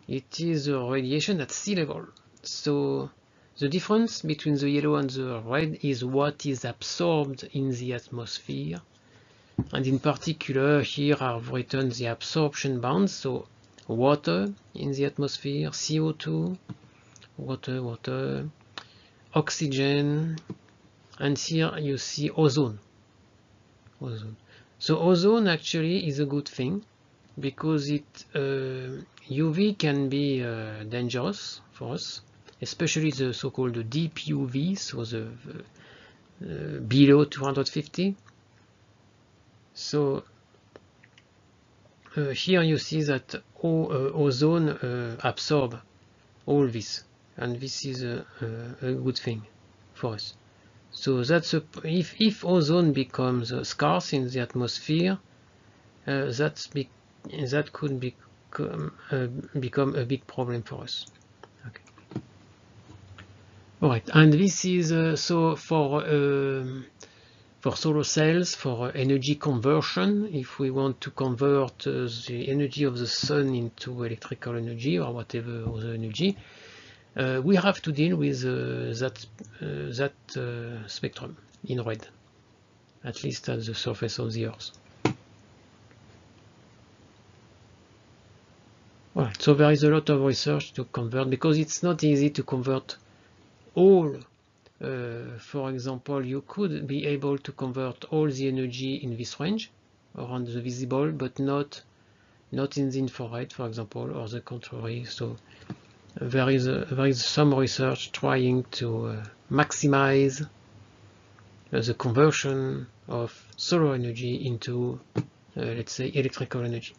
it is radiation at sea level. So the difference between the yellow and the red is what is absorbed in the atmosphere, and in particular here I've written the absorption bands, so water in the atmosphere, CO2, water, oxygen, and here you see ozone. So ozone actually is a good thing, because UV can be dangerous for us, especially the so-called deep UV, so the below 250. So here you see that ozone absorb all this, and this is a good thing for us. So that's if ozone becomes scarce in the atmosphere, that could become a big problem for us. Okay. All right, and this is so for solar cells, for energy conversion. If we want to convert the energy of the sun into electrical energy or whatever other energy, we have to deal with that spectrum in red, at least at the surface of the Earth. Right, so there is a lot of research to convert, because it's not easy to convert all. For example, you could be able to convert all the energy in this range around the visible, but not in the infrared, for example, or the contrary. So there is some research trying to maximize the conversion of solar energy into let's say electrical energy.